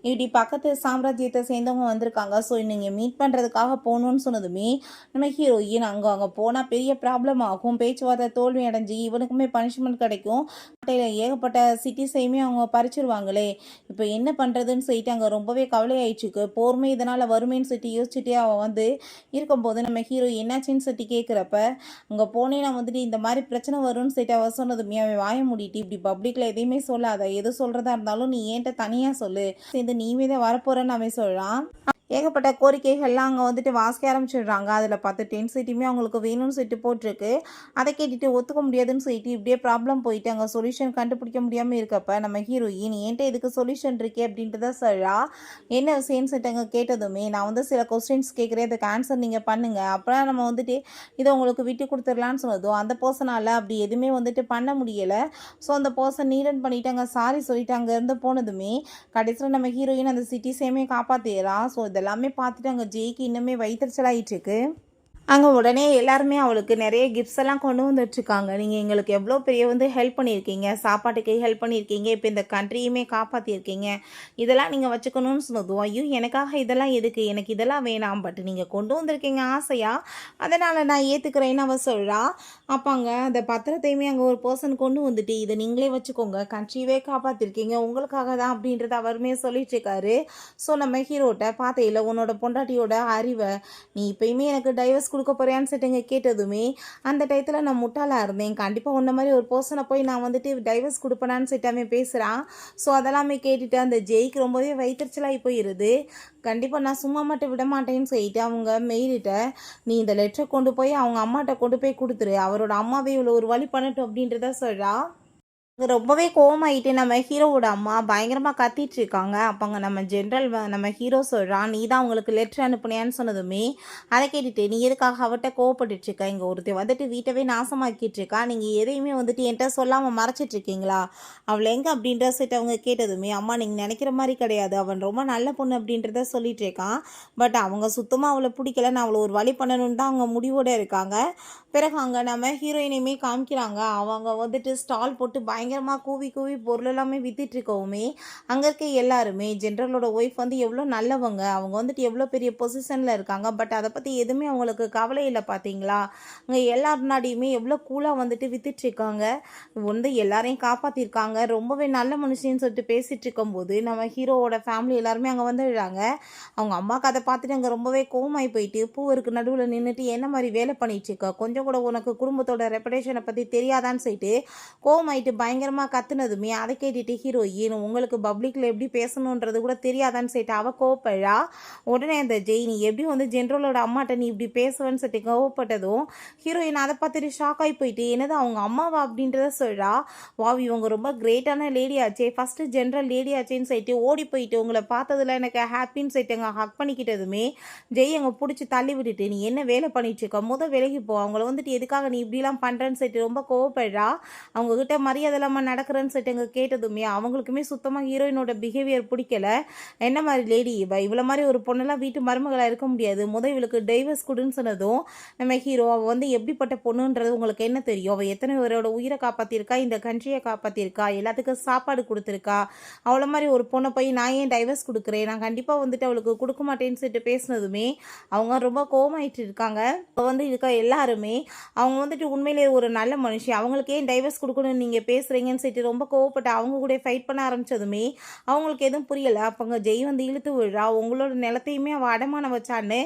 இப்படி பக்கத்து சாம்ராஜ்யத்தை சேர்ந்தவங்க வந்திருக்காங்க, ஸோ நீங்கள் மீட் பண்ணுறதுக்காக போகணுன்னு சொன்னதுமே நம்ம ஹீரோயின் அங்கே போனால் பெரிய ப்ராப்ளம் ஆகும், பேச்சுவார்த்தை தோல்வி அடைஞ்சி இவனுக்குமே பனிஷ்மெண்ட் கிடைக்கும், ஏகப்பட்ட சிட்டிஸையுமே அவங்க பறிச்சிருவாங்களே, இப்போ என்ன பண்ணுறதுன்னு சொல்லிட்டு அங்கே ரொம்பவே கவலையாயிடுச்சுக்கு, போர்மே இதனால் வருமேன்னு சொல்லிட்டு யோசிச்சுட்டே அவன் வந்து இருக்கும்போது நம்ம ஹீரோ என்னாச்சுன்னு சொல்லிட்டு கேட்குறப்ப அங்கே போனே நான் வந்துட்டு இந்த மாதிரி பிரச்சனை வரும்னு சொல்லிட்டு அவன் சொன்னதுமே அவன் வாய மூடிட்டு இப்படி பப்ளிக்கில் எதையுமே சொல்லாத, எது சொல்கிறதா இருந்தாலும் நீ ஏன்ட்ட தனியாக சொல்லு, சேர்ந்து நீவே தான் வரப்போகிறேன்னு அவன் சொல்கிறான். ஏகப்பட்ட கோரிக்கைகள்லாம் அங்கே வந்துட்டு வாசிக்க ஆரம்பிச்சிடுறாங்க, அதில் 10 டென்சிட்டியுமே அவங்களுக்கு வேணும்னு சொல்லிட்டு போட்டிருக்கு, அதை கேட்டுட்டு ஒத்துக்க முடியாதுன்னு சொல்லிட்டு இப்படியே ப்ராப்ளம் போயிட்டு அங்கே சொல்யூஷன் கண்டுபிடிக்க முடியாமல் இருக்கப்ப நம்ம ஹீரோயின் ஏன்ட்ட இதுக்கு சொல்யூஷன் இருக்கே அப்படின்றத சொல்கிறா. என்ன விஷயம்னு சொல்லிட்டு அங்கே கேட்டதுமே நான் வந்து சில கொஸ்டின்ஸ் கேட்குறேன், அதுக்கு ஆன்சர் நீங்கள் பண்ணுங்கள், அப்புறம் நம்ம வந்துட்டு இதை உங்களுக்கு விட்டு கொடுத்துடலான்னு சொன்னதும் அந்த பர்சனால் அப்படி எதுவுமே வந்துட்டு பண்ண முடியலை. ஸோ அந்த பர்சன் நீடன் பண்ணிவிட்டு அங்கே சாரி சொல்லிட்டு அங்கேருந்து போனதுமே கடைசியில் நம்ம ஹீரோயின் அந்த சிட்டிஸையுமே காப்பாற்றிடுறான். ஸோ இதெல்லாமே பார்த்துட்டு அங்கே ஜெய்க்கு இன்னுமே வயிற்றுச்சலாயிட்டுருக்கு. அங்கே உடனே எல்லாருமே அவளுக்கு நிறைய கிஃப்ட்ஸ் எல்லாம் கொண்டு வந்துட்டுருக்காங்க, நீங்கள் எங்களுக்கு எவ்வளோ பெரிய வந்து ஹெல்ப் பண்ணியிருக்கீங்க, சாப்பாட்டுக்கு ஹெல்ப் பண்ணியிருக்கீங்க, இப்போ இந்த கண்ட்ரியுமே காப்பாற்றியிருக்கீங்க, இதெல்லாம் நீங்கள் வச்சுக்கணும்னு சொன்னதும் ஐயோ எனக்காக இதெல்லாம் எதுக்கு, எனக்கு இதெல்லாம் வேணாம், பட் நீங்கள் கொண்டு வந்திருக்கீங்க ஆசையாக, அதனால் நான் ஏற்றுக்கிறேன்னு அவள் சொல்கிறா. அப்பாங்க அந்த பத்திரத்தையுமே அங்கே ஒரு பர்சன் கொண்டு வந்துட்டு இதை நீங்களே வச்சுக்கோங்க, கண்ட்ரியவே காப்பாற்றிருக்கீங்க உங்களுக்காக தான் அப்படின்றத அவருமே சொல்லிட்டுருக்காரு. ஸோ நம்ம ஹீரோட்ட பார்த்தையில் உன்னோட பொண்டாட்டியோட அறிவை, நீ இப்போயுமே எனக்கு டைவர்ஸ் கொடுக்க போறியான்னு சொல்லிட்டு கேட்டதுமே அந்த டயத்தில் நான் முட்டாளாக இருந்தேன். கண்டிப்பாக உன்ன மாதிரி ஒரு பர்சனை போய் நான் வந்துட்டு டைவர்ஸ் கொடுப்பேனான்னு சொல்லிட்டு அவன் பேசுகிறான். ஸோ அதெல்லாமே கேட்டுட்டு அந்த ஜெய்க்கு ரொம்பவே வயிற்றுச்சலாகி போயிடுது. கண்டிப்பாக நான் சும்மா மட்டும் விட மாட்டேன்னு சொல்லிட்டு அவங்க மெயிலிட்ட நீ இந்த லெட்டரை கொண்டு போய் அவங்க அம்மாட்ட கொண்டு போய் கொடுத்துரு, அவரோட அம்மாவே இவ்வளோ ஒரு வழி பண்ணட்டும் அப்படின்றத சொல்கிறா. ரொம்பவே கோவமாயிட்டு நம்ம ஹீரோவோட அம்மா பயங்கரமாக கத்திட்டு இருக்காங்க. அப்போங்க நம்ம ஜென்ரல் நம்ம ஹீரோ சொல்கிறான் நீ தான் அவங்களுக்கு லெட்டர் அனுப்புனியான்னு சொன்னதுமே அதை கேட்டுட்டு நீ எதுக்காக அவட்ட கோவப்பட்டுட்டு இருக்க, இங்கே ஒருத்தர் வந்துட்டு வீட்டவே நாசமாக்கிட்டு இருக்கா, நீங்கள் எதையுமே வந்துட்டு என்கிட்ட சொல்லாமல் மறைச்சிட்டு இருக்கீங்களா, அவளை எங்கே அப்படின்ற சொல்லிட்டு அவங்க கேட்டதுமே அம்மா நீங்கள் நினைக்கிற மாதிரி கிடையாது, அவன் ரொம்ப நல்ல பொண்ணு அப்படின்றத சொல்லிட்டு இருக்கான். பட் அவங்க சுத்தமாக அவளை பிடிக்கல, நான் அவளை ஒரு வழி பண்ணணுன்னு தான் அவங்க முடிவோடு இருக்காங்க. பிறகு அங்கே நம்ம ஹீரோயினையுமே காமிக்கிறாங்க. அவங்க வந்துட்டு ஸ்டால் போட்டு பயங்கரமாக கூவி கூவி பொருள் எல்லாமே வித்துட்டு இருக்கவுமே அங்கே இருக்க எல்லாருமே ஜென்ரலோட ஒய்ஃப் வந்து எவ்வளோ நல்லவங்க, அவங்க வந்துட்டு எவ்வளோ பெரிய பொசிஷனில் இருக்காங்க, பட் அதை பற்றி எதுவுமே அவங்களுக்கு கவலை இல்லை பார்த்தீங்களா, அங்கே எல்லார் முன்னாடியுமே எவ்வளோ கூலாக வந்துட்டு வித்துட்டு இருக்காங்க, வந்து எல்லாரையும் காப்பாற்றிருக்காங்க, ரொம்பவே நல்ல மனுஷன்னு சொல்லிட்டு பேசிகிட்டு இருக்கும்போது நம்ம ஹீரோவோட ஃபேமிலி எல்லாருமே அங்கே வந்துடுறாங்க. அவங்க அம்மாவுக்கு அதை பார்த்துட்டு அங்கே ரொம்பவே கோவமாகி போயிட்டு பூவருக்கு நடுவில் நின்றுட்டு என்ன மாதிரி வேலை பண்ணிட்டு இருக்க, கொஞ்சம் கூட உனக்கு குடும்பத்தோட ரெப்புடேஷனை பற்றி தெரியாதான்னு சொல்லிட்டு கோவமாயிட்டு பயங்கரமாக கத்துனதுமே அதை கேட்டுட்டு ஹீரோயின் உங்களுக்கு பப்ளிக்கில் எப்படி பேசணுன்றது கூட தெரியாதான்னு சொல்லிட்டு அவள் கோவப்பழா. உடனே அந்த ஜெய் நீ எப்படி வந்து ஜென்ரலோட அம்மாட்ட நீ இப்படி பேசுவேன்னு சொல்லிட்டு கோவப்பட்டதும் ஹீரோயின் அதை பார்த்துட்டு ஷாக் ஆகி போயிட்டு என்னது அவங்க அம்மாவா அப்படின்றத சொல்கிறா. வாவ் இவங்க ரொம்ப கிரேட்டான லேடி ஆச்சே, ஃபஸ்ட்டு ஜென்ரல் லேடி ஆச்சேன்னு சொல்லிட்டு ஓடி போயிட்டு உங்களை பார்த்ததுல எனக்கு ஹாப்பின்னு சொல்லிட்டு அங்கே ஹக் பண்ணிக்கிட்டதுமே ஜெய் அங்கே பிடிச்சி தள்ளி விட்டுட்டு நீ என்ன வேலை பண்ணிட்டு இருக்க, விலகி போ, அவங்கள வந்துட்டு எதுக்காக நீ இப்படிலாம் பண்ணுறேன்னு சொல்லிட்டு ரொம்ப கோவப்படுறா. அவங்கக்கிட்ட மரியாதை இல்லாமல் நடக்கிறேன்னு சொல்லிட்டு எங்கள் கேட்டதுமே அவங்களுக்குமே சுத்தமாக ஹீரோயினோட பிஹேவியர் பிடிக்கல. என்ன மாதிரி லேடி இவ்வளோ மாதிரி ஒரு பொண்ணெல்லாம் வீட்டு மருமகளாக இருக்க முடியாது, இவளுக்கு டைவர்ஸ் கொடுன்னு சொன்னதும் நம்ம ஹீரோ அவள் வந்து எப்படிப்பட்ட பொண்ணுன்றது உங்களுக்கு என்ன தெரியும், அவள் எத்தனை பேரோட உயிரை காப்பாற்றிருக்கா, இந்த கண்ட்ரியை காப்பாற்றிருக்கா, எல்லாத்துக்கும் சாப்பாடு கொடுத்துருக்கா, அவ்வளோ மாதிரி ஒரு பொண்ணை போய் நான் ஏன் டைவர்ஸ் கொடுக்குறேன், நான் கண்டிப்பாக வந்துட்டு அவளுக்கு கொடுக்க மாட்டேன்னு சொல்லிட்டு பேசினதுமே அவங்க ரொம்ப கோவமாயிட்டு இருக்காங்க. வந்து இருக்க எல்லாருமே அவங்க வந்துட்டு உண்மையிலே ஒரு நல்ல மனுஷி, அவங்களுக்கு ஏன் டைவர்ஸ் கொடுக்கணும்னு நீங்கள் பேசுகிறீங்கன்னு சொல்லிட்டு ரொம்ப கோவப்பட்டு அவங்க கூட ஃபைட் பண்ண ஆரம்பித்ததுமே அவங்களுக்கு எதுவும் புரியலை. அப்போங்க ஜெய் வந்து இழுத்து விடுறா, உங்களோட நிலத்தையுமே அவள் அடமான வச்சான்னு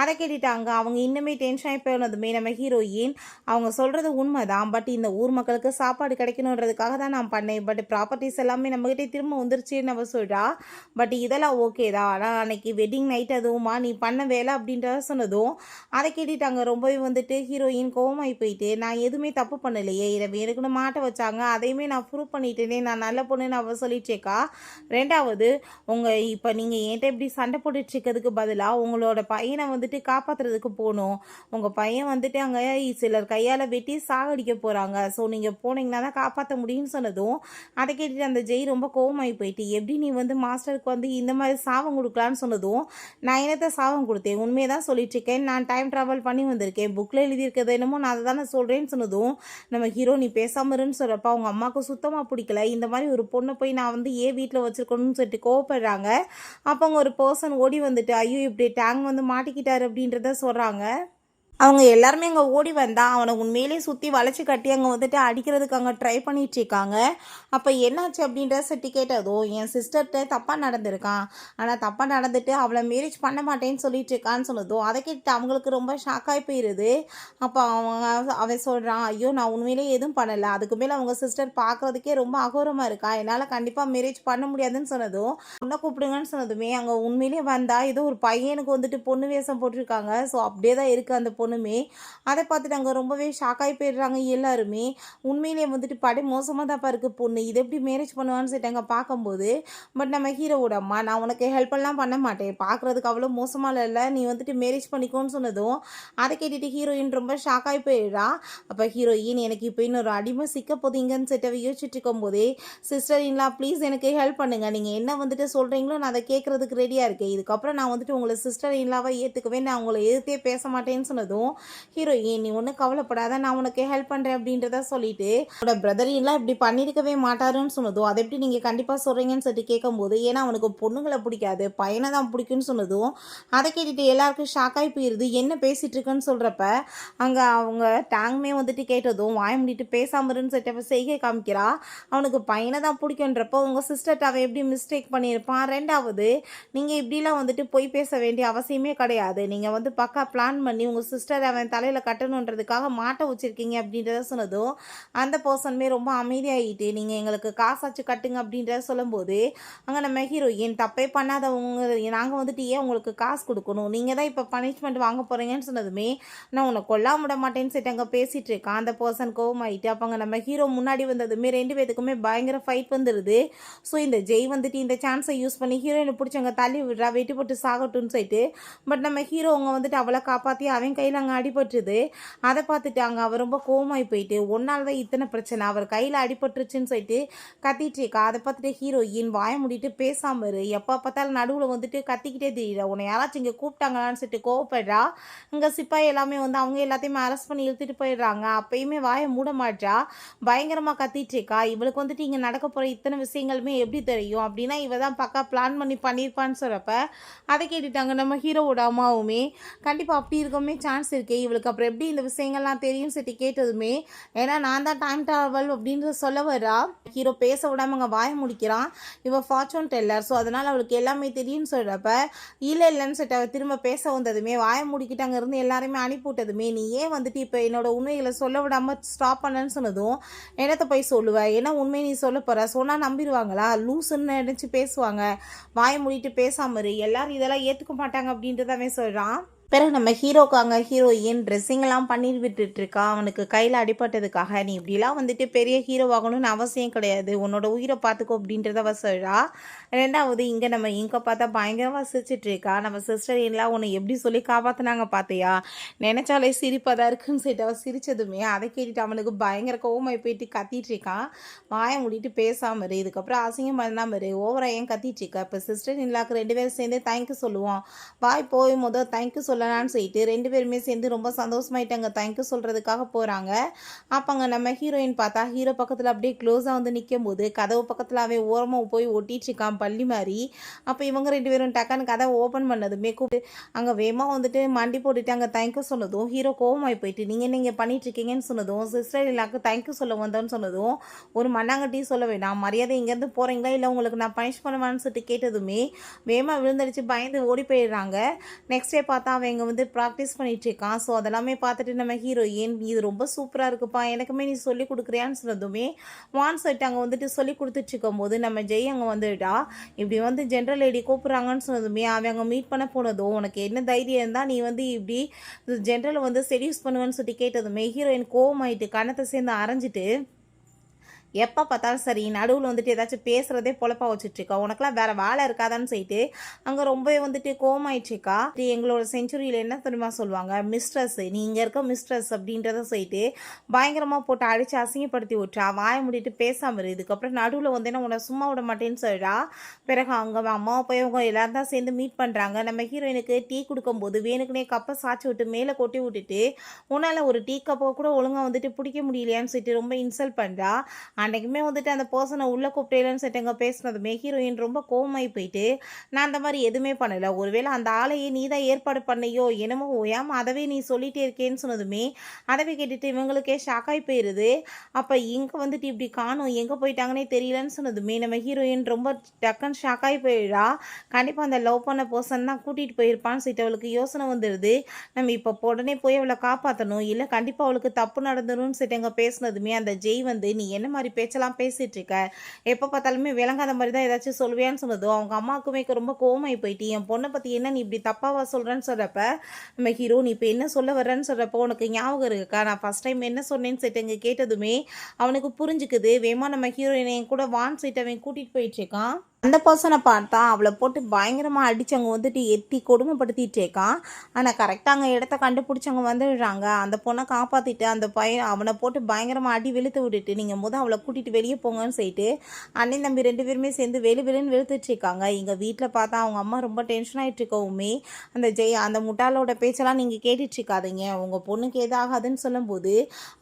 அதை கேட்டுட்டாங்க. அவங்க இன்னுமே டென்ஷன் ஆகி போனதுமே நம்ம ஹீரோயின் அவங்க சொல்கிறது உண்மை தான், பட் இந்த ஊர் மக்களுக்கு சாப்பாடு கிடைக்கணுன்றதுக்காக தான் நான் பண்ணேன், பட் ப்ராப்பர்ட்டிஸ் எல்லாமே நம்மகிட்டே திரும்ப வந்துருச்சுன்னு அவள் சொல்கிறா. பட் இதெல்லாம் ஓகே தான், ஆனால் அன்னைக்கு வெட்டிங் நைட் அதுவுமா நீ பண்ண வேலை அப்படின்றத சொன்னதும் அதை கேட்டுட்டாங்க. ரொம்பவே வந்துட்டு ஹீரோயின் கோவமாகி போயிட்டு நான் எதுவுமே தப்பு பண்ணலையே, இதை எனக்குன்னு மாட்ட வச்சாங்க, அதையுமே நான் ப்ரூவ் பண்ணிட்டேனே, நான் நல்ல பொண்ணுன்னு அவள் சொல்லிச்சேக்கா. ரெண்டாவது இப்போ நீங்கள் என்கிட்ட இப்படி சண்டை போட்டுட்டு இருக்கிறதுக்கு பதிலாக உங்களோட பையனை வந்துட்டு காப்பாற்றுறதுக்கு போகணும், உங்கள் பையன் வந்துட்டு அங்கே சிலர் கையால் வெட்டி சாகடிக்க போகிறாங்க, ஸோ நீங்கள் போனீங்கன்னா தான் காப்பாற்ற முடியும்னு சொன்னதும் அதை கேட்டுட்டு அந்த ஜெய் ரொம்ப கோவமாகி போயிட்டு எப்படி நீ வந்து மாஸ்டருக்கு வந்து இந்த மாதிரி சாபம் கொடுக்கலான்னு சொன்னதும் நான் என்னத்தை சாபம் கொடுத்தேன், உண்மையை தான் சொல்லிட்டு இருக்கேன், நான் டைம் ட்ராவல் பண்ணி வந்திருக்கேன், புக்கில் எழுதியிருக்கிறது என்னமோ நான் அதை தானே சொல்கிறேன்னு சொன்னதும் நம்ம ஹீரோ நீ பேசாமல் இருன்னு சொல்கிறப்ப அவங்க அம்மாவுக்கு சுத்தமாக பிடிக்கல, இந்த மாதிரி ஒரு பொண்ணை போய் நான் வந்து ஏன் வீட்டில் வச்சுருக்கணும்னு சொல்லிட்டு கோவப்படுறாங்க. அப்போ அவங்க ஒரு பர்சன் ஓடி வந்துட்டு ஐயோ இப்படி டேங் வந்து மாட்டிக்கிட்டாரு அப்படின்றத சொல்கிறாங்க. அவங்க எல்லாருமே அங்கே ஓடி வந்தால் அவனை உண்மையிலேயே சுற்றி வளைச்சி கட்டி அங்கே வந்துட்டு அடிக்கிறதுக்கு அங்கே ட்ரை பண்ணிகிட்ருக்காங்க. அப்போ என்னாச்சு அப்படின்ற சட்டி கேட்டதும் என் சிஸ்டர்கிட்ட தப்பாக நடந்திருக்கான், ஆனால் தப்பாக நடந்துட்டு அவளை மேரேஜ் பண்ண மாட்டேன்னு சொல்லிட்டு இருக்கான்னு சொன்னதும் அதை கேட்டு அவங்களுக்கு ரொம்ப ஷாக்காகி போயிடுது. அப்போ அவன் சொல்கிறான் ஐயோ நான் உண்மையிலேயே எதுவும் பண்ணலை, அதுக்கு மேலே அவங்க சிஸ்டர் பார்க்குறதுக்கே ரொம்ப அகோரமாக இருக்கா, என்னால் கண்டிப்பாக மேரேஜ் பண்ண முடியாதுன்னு சொன்னதும் பொண்ணை கூப்பிடுங்கன்னு சொன்னதுமே அங்கே உண்மையிலேயே வந்தால் ஏதோ ஒரு பையனுக்கு வந்துட்டு பொண்ணு வேஷம் போட்டிருக்காங்க. ஸோ அப்படியே தான் இருக்குது அந்த பொண்ணுமே. அதை பார்த்துட்டு அங்கே ரொம்பவே ஷாக்காகி போயிடுறாங்க எல்லாருமே. உண்மையிலேயே வந்துட்டு படை மோசமாக தான் இருக்குது பொண்ணு, இது எப்படி மேரேஜ் பண்ணுவான்னு சொல்லிட்டு அங்கே பார்க்கும்போது பட் நம்ம ஹீரோவோட அம்மா நான் உனக்கு ஹெல்ப் எல்லாம் பண்ண மாட்டேன், பார்க்குறதுக்கு அவ்வளோ மோசமாக இல்லை, நீ வந்துட்டு மேரேஜ் பண்ணிக்கோன்னு சொன்னதும் அதை கேட்டுட்டு ஹீரோயின் ரொம்ப ஷாக்காகி போயிடுறா. அப்போ ஹீரோயின் எனக்கு இப்போ இன்னொரு அடிமை சிக்க போதீங்கன்னு சொல்லிட்டு யோசிச்சுட்டு இருக்கும்போதே சிஸ்டர் இன்லா ப்ளீஸ் எனக்கு ஹெல்ப் பண்ணுங்கள், நீங்கள் என்ன வந்துட்டு சொல்கிறீங்களோ நான் அதை கேட்குறதுக்கு ரெடியாக இருக்கேன், இதுக்கப்புறம் நான் வந்துட்டு உங்களை சிஸ்டர் இன்லாவை ஏற்றுக்குவேன், நான் உங்களை எதிர்த்தே பேச மாட்டேன்னு சொன்னதும் ஹீரோயின் நீ ஒன்றும் கவலைப்படாத நான் உனக்கு ஹெல்ப் பண்ணுறேன் அப்படின்றத சொல்லிட்டு அவனோட பிரதரையெல்லாம் இப்படி பண்ணியிருக்கவே மாட்டாருன்னு சொன்னதும் அதை எப்படி நீங்கள் கண்டிப்பாக சொல்கிறீங்கன்னு சொல்லிட்டு கேட்கும்போது ஏன்னா அவனுக்கு பொண்ணுங்களை பிடிக்காது பையனை தான் பிடிக்குன்னு சொன்னதும் அதை கேட்டுட்டு எல்லாருக்கும் ஷாக்காகி போயிடுது. என்ன பேசிகிட்டு இருக்குன்னு சொல்கிறப்ப அங்கே அவங்க டேங்குமே வந்துட்டு கேட்டதும் வாய முடிட்டு பேசாமருன்னு சொல்லிட்டு செய்கை காமிக்கிறா. அவனுக்கு பையனை தான் பிடிக்குன்றப்போ உங்கள் சிஸ்டர்கிட்ட அவன் எப்படி மிஸ்டேக் பண்ணியிருப்பான். ரெண்டாவது நீங்கள் இப்படிலாம் வந்துட்டு போய் பேச வேண்டிய அவசியமே கிடையாது, நீங்கள் வந்து பக்கா பிளான் பண்ணி உங்கள் சிஸ்டர் அவன் தலையில் கட்டணுன்றதுக்காக மாட்ட வச்சுருக்கீங்க அப்படின்றத சொன்னதும் அந்த பர்சனுமே ரொம்ப அமைதியாகிட்டு நீங்கள் எங்களுக்கு காசாச்சு கட்டுங்க அப்படின்றத சொல்லும்போது அங்கே நம்ம ஹீரோயின் தப்பே பண்ணாதவங்க நாங்கள் வந்துட்டு ஏன் உங்களுக்கு காசு கொடுக்கணும், நீங்கள் தான் இப்போ பனிஷ்மெண்ட் வாங்க போகிறீங்கன்னு சொன்னதுமே நான் உன்னை கொல்லாம விட மாட்டேன்னு சொல்லிட்டு அங்கே பேசிகிட்டு இருக்கான். அந்த பர்சன் கோவமாயிட்டு அப்போ அங்கே நம்ம ஹீரோ முன்னாடி வந்ததுமே ரெண்டு பேத்துக்குமே பயங்கர ஃபைட் வந்துடுது. ஸோ இந்த ஜெய் வந்துட்டு இந்த சான்ஸை யூஸ் பண்ணி ஹீரோயினை பிடிச்சவங்க தள்ளி விடுறா, வெட்டி போட்டு சாகட்டும்னு சொல்லிட்டு. பட் நம்ம ஹீரோவங்க வந்துட்டு அவளை காப்பாற்றி அவன் கையில் அங்கே அடிபட்டுருது. அதை பார்த்துட்டு அங்கே அவர் ரொம்ப கோவமாகி போயிட்டு ஒன்றால் தான் இத்தனை பிரச்சனை, அவர் கையில் அடிபட்டுருச்சுன்னு சொல்லிட்டு கத்திட்டு இருக்கா. அதை பார்த்துட்டு ஹீரோயின் வாய முடிட்டு பேசாமல் இரு, எப்போ பார்த்தாலும் நடுவில் வந்துட்டு கத்திக்கிட்டே தெரியல, உன்னை யாராச்சும் இங்கே கூப்பிட்டாங்களான்னு சொல்லிட்டு கோவப்படுறா. இங்கே சிப்பாய் எல்லாமே வந்து அவங்க எல்லாத்தையுமே அரெஸ்ட் பண்ணி இழுத்துட்டு போயிடுறாங்க. அப்பயுமே வாயை மூட மாட்டா, பயங்கரமாக கத்திட்டு இருக்கா. இவளுக்கு வந்துட்டு இங்கே நடக்க போகிற இத்தனை விஷயங்களுமே எப்படி தெரியும் அப்படின்னா இவ தான் பக்கா பிளான் பண்ணி பண்ணியிருப்பான்னு சொல்கிறப்ப அதை கேட்டுட்டாங்க நம்ம ஹீரோவோட அம்மாவுமே. கண்டிப்பாக அப்படி இருக்கவுமே சான்ஸ் இருக்கே, இவளுக்கு அப்புறம் எப்படி இந்த விஷயங்கள்லாம் தெரியும் சொல்லி கேட்டதுமே ஏன்னா நான் தான் டைம் ட்ராவல் அப்படின்ற சொல்ல வரா. ஹீரோ பேச விடாம அங்கே வாய முடிக்கிறான். இவள் ஃபார்ச்சூன் டெல்லர், ஸோ அதனால் அவளுக்கு எல்லாமே தெரியும்னு சொல்கிறப்ப இல்லைன்னு சொல்லிட்டு அவள் திரும்ப பேச வந்ததுமே வாய முடிக்கிட்டு அங்கே இருந்து எல்லாருமே அனுப்பிவிட்டதுமே நீ ஏன் வந்துட்டு இப்போ என்னோட உண்மைகளை சொல்ல விடாமல் ஸ்டாப் பண்ணன்னு சொன்னதும் என்னத்தை போய் சொல்லுவேன், ஏன்னா உண்மையை நீ சொல்ல போகிற, சொன்னால் நம்பிடுவாங்களா, லூசுன்னு நினச்சி பேசுவாங்க, வாய மூடிட்டு பேசாம இரு, எல்லாரும் இதெல்லாம் ஏற்றுக்க மாட்டாங்க அப்படின்றதாவே சொல்கிறான். பிறகு நம்ம ஹீரோக்கு அங்கே ஹீரோயின் ட்ரெஸ்ஸிங்கெல்லாம் பண்ணி விட்டுட்ருக்கா. அவனுக்கு கையில் அடிபட்டதுக்காக நீ இப்படிலாம் வந்துட்டு பெரிய ஹீரோ ஆகணும்னு அவசியம் கிடையாது, உன்னோட உயிரை பார்த்துக்கோ அப்படின்றத அவ சொல்கிறா. ரெண்டாவது இங்கே நம்ம இங்கே பார்த்தா பயங்கரமாக சிரிச்சிட்ருக்கா. நம்ம சிஸ்டர் எல்லாம் உன்னை எப்படி சொல்லி காப்பாற்றினாங்க பார்த்தியா, நினச்சாலே சிரிப்பாக தான் இருக்குன்னு சொல்லிட்டு அவள் சிரித்ததுமே அதை கேட்டுட்டு அவனுக்கு பயங்கர கோவமாய் போயிட்டு கத்திட்டு இருக்கான். வாயை மூடிட்டு பேசாமல் இரு, இதுக்கப்புறம் அசிங்கம் பண்ணாமல் இரு, ஓவராக ஏன் கத்திட்டு இருக்கா. இப்போ சிஸ்டர் இல்லாக்கு ரெண்டு பேரும் சேர்ந்து தேங்க்யூ சொல்லுவோம், வாய் போய் முதல் தேங்க்யூ சொல்லலான்னு சொல்லிட்டு ரெண்டு பேருமே சேர்ந்து ரொம்ப சந்தோஷமாயிட்டாங்க தேங்க்யூ சொல்கிறதுக்காக போகிறாங்க. அப்போங்க நம்ம ஹீரோயின் பார்த்தா ஹீரோ பக்கத்தில் அப்படியே க்ளோஸாக வந்து நிற்கும் போது கதவு பக்கத்தில் அவன் ஓரமாக போய் ஒட்டிட்டுருக்கான் பள்ளி மாதிரி. அப்போ இவங்க ரெண்டு பேரும் டக்கான்னு கதவை ஓப்பன் பண்ணதுமே கூப்பிட்டு அங்கே வேகமாக வந்துட்டு மண்டி போட்டுட்டு அங்கே தேங்க்யூ சொன்னதும் ஹீரோ கோவமாகி போயிட்டு நீங்கள் நீங்கள் பண்ணிட்டுருக்கீங்கன்னு சொன்னதும் சிஸ்டர் இல்லாக்கு தேங்க்யூ சொல்ல வந்தோன்னு சொன்னதும் ஒரு மண்ணாங்கட்டி சொல்ல வேண்டாம், மரியாதை இங்கேருந்து போகிறீங்களா இல்லை உங்களுக்கு நான் பனிஷ் பண்ணுவேன்னு சொல்லிட்டு கேட்டதுமே வேகமாக விழுந்தடிச்சு பயந்து ஓடி போயிடுறாங்க. நெக்ஸ்ட் டே பார்த்தா அவன் இங்கே வந்து ப்ராக்டிஸ் பண்ணிகிட்ருக்கான். ஸோ அதெல்லாமே பார்த்துட்டு நம்ம ஹீரோயின் இது ரொம்ப சூப்பராக இருக்குப்பா, எனக்குமே நீ சொல்லி கொடுக்குறியான்னு சொன்னதுமே வான் சொல்லிட்டு அங்கே வந்துட்டு சொல்லி கொடுத்துட்ருக்கும் போது நம்ம ஜெய் அங்கே வந்துட்டா. இப்படி வந்து ஜென்ரல் லேடி கூப்பிட்றாங்கன்னு சொன்னதுமே அவன் அங்கே மீட் பண்ண போனதும் உனக்கு என்ன தைரியம் இருந்தால் நீ வந்து இப்படி ஜென்ரலை வந்து செடியூஸ் பண்ணுவேன்னு சொல்லி கேட்டதுமே ஹீரோயின் கோவமாயிட்டு கணத்தை சேர்ந்து அரைஞ்சிட்டு எப்போ பார்த்தாலும் சரி நடுவில் வந்துட்டு ஏதாச்சும் பேசுகிறதே பொழப்பா வச்சுட்ருக்கா, உனக்குலாம் வேறு வேலை இருக்காதான்னு சொல்லிட்டு அங்கே ரொம்பவே வந்துட்டு கோமாயிட்ருக்கா. எங்களோட செஞ்சுரியில் என்ன தெரியுமா சொல்லுவாங்க, மிஸ்ட்ரஸ், நீ இங்கே இருக்க மிஸ்ட்ரஸ் அப்படின்றத சொல்லிட்டு பயங்கரமாக போட்டு அடித்து அசிங்கப்படுத்தி விட்றா. வாய முடிட்டு பேசாமல் இரு, இதுக்கப்புறம் நடுவில் வந்து என்ன உன்னை சும்மா விட மாட்டேன்னு சொல்கிறா. பிறகு அவங்க அம்மாவை போய் அவங்க எல்லாரும் தான் சேர்ந்து மீட் பண்ணுறாங்க. நம்ம ஹீரோயினுக்கு டீ கொடுக்கும்போது வேணுக்குனே கப்பை சாய்ச்சி விட்டு மேலே கொட்டி விட்டுட்டு உன்னால் ஒரு டீ கப்பை கூட ஒழுங்காக வந்துட்டு பிடிக்க முடியலையான்னு சொல்லிட்டு ரொம்ப இன்சல்ட் பண்ணுறா. அன்றைக்குமே வந்துட்டு அந்த பர்சனை உள்ளே கூப்பிட்டேலன்னு சொல்லிட்டு அங்கே பேசினதுமே ஹீரோயின் ரொம்ப கோவமாகி போயிட்டு நான் அந்த மாதிரி எதுவுமே பண்ணலை, ஒருவேளை அந்த ஆளையே நீ தான் ஏற்பாடு பண்ணையோ என்னமோ ஏமா அதவே நீ சொல்லிகிட்டே இருக்கேன்னு சொன்னதுமே அதவே கேட்டுட்டு இவங்களுக்கே ஷாக்காகி போயிடுது. அப்போ இங்கே வந்துட்டு இப்படி காணும் எங்கே போயிட்டாங்கன்னே தெரியலன்னு சொன்னதுமே நம்ம ஹீரோயின் ரொம்ப டக்குன்னு ஷாக்காகி போயிடுறா. கண்டிப்பாக அந்த லவ் பண்ண பர்சன் தான் கூட்டிகிட்டு போயிருப்பான்னு சொல்லிட்டு அவளுக்கு யோசனை வந்துடுது. நம்ம இப்போ உடனே போய் அவளை காப்பாற்றணும், இல்லை கண்டிப்பாக அவளுக்கு தப்பு நடந்துரும்னு சொல்லிட்டு அங்கே பேசினதுமே அந்த ஜெய் வந்து நீ என்ன மாதிரி பேச்செல்லாம் பேசிட்டு இருக்க, எப்போ பார்த்தாலுமே விளங்காத மாதிரி தான் ஏதாச்சும் சொல்லுவியான்னு சொன்னதும் அவங்க அம்மாவுக்குமே ரொம்ப கோவமாகி போயிட்டு என் பொண்ணை பற்றி என்ன நீ இப்படி தப்பாவா சொல்கிறேன்னு சொல்கிறப்ப நம்ம ஹீரோ நீ இப்போ என்ன சொல்ல வர்றேன்னு சொல்கிறப்போ உனக்கு ஞாபகம் இருக்கா நான் ஃபஸ்ட் டைம் என்ன சொன்னேன்னு சொல்லிட்டு இங்கே கேட்டதுமே அவனுக்கு புரிஞ்சுக்குது. வேமா நம்ம ஹீரோயினை கூட வான் சைட்டு அவன் கூட்டிகிட்டு போயிட்டுருக்கான். அந்த பர்சனை பார்த்தா அவளை போட்டு பயங்கரமாக அடித்தவங்க வந்துட்டு எத்தி கொடுமைப்படுத்திட்டு இருக்கான். ஆனால் கரெக்டாக அங்கே இடத்த கண்டுபிடிச்சவங்க வந்துடுறாங்க. அந்த பொண்ணை காப்பாற்றிட்டு அந்த பையன் அவனை போட்டு பயங்கரமாக அடி வெளுத்து விட்டுட்டு நீங்கள் அவளை கூட்டிகிட்டு வெளியே போங்கன்னு சொல்லிட்டு அண்ணன் தம்பி ரெண்டு பேருமே சேர்ந்து வெளின்னு வெளுத்துட்ருக்காங்க. எங்கள் வீட்டில் பார்த்தா அவங்க அம்மா ரொம்ப டென்ஷன் ஆகிட்டு இருக்கவுமே அந்த ஜெய் அந்த முட்டாளோட பேச்செல்லாம் நீங்கள் கேட்டுட்ருக்காதீங்க, உங்கள் பொண்ணுக்கு எதாகாதுன்னு சொல்லும்போது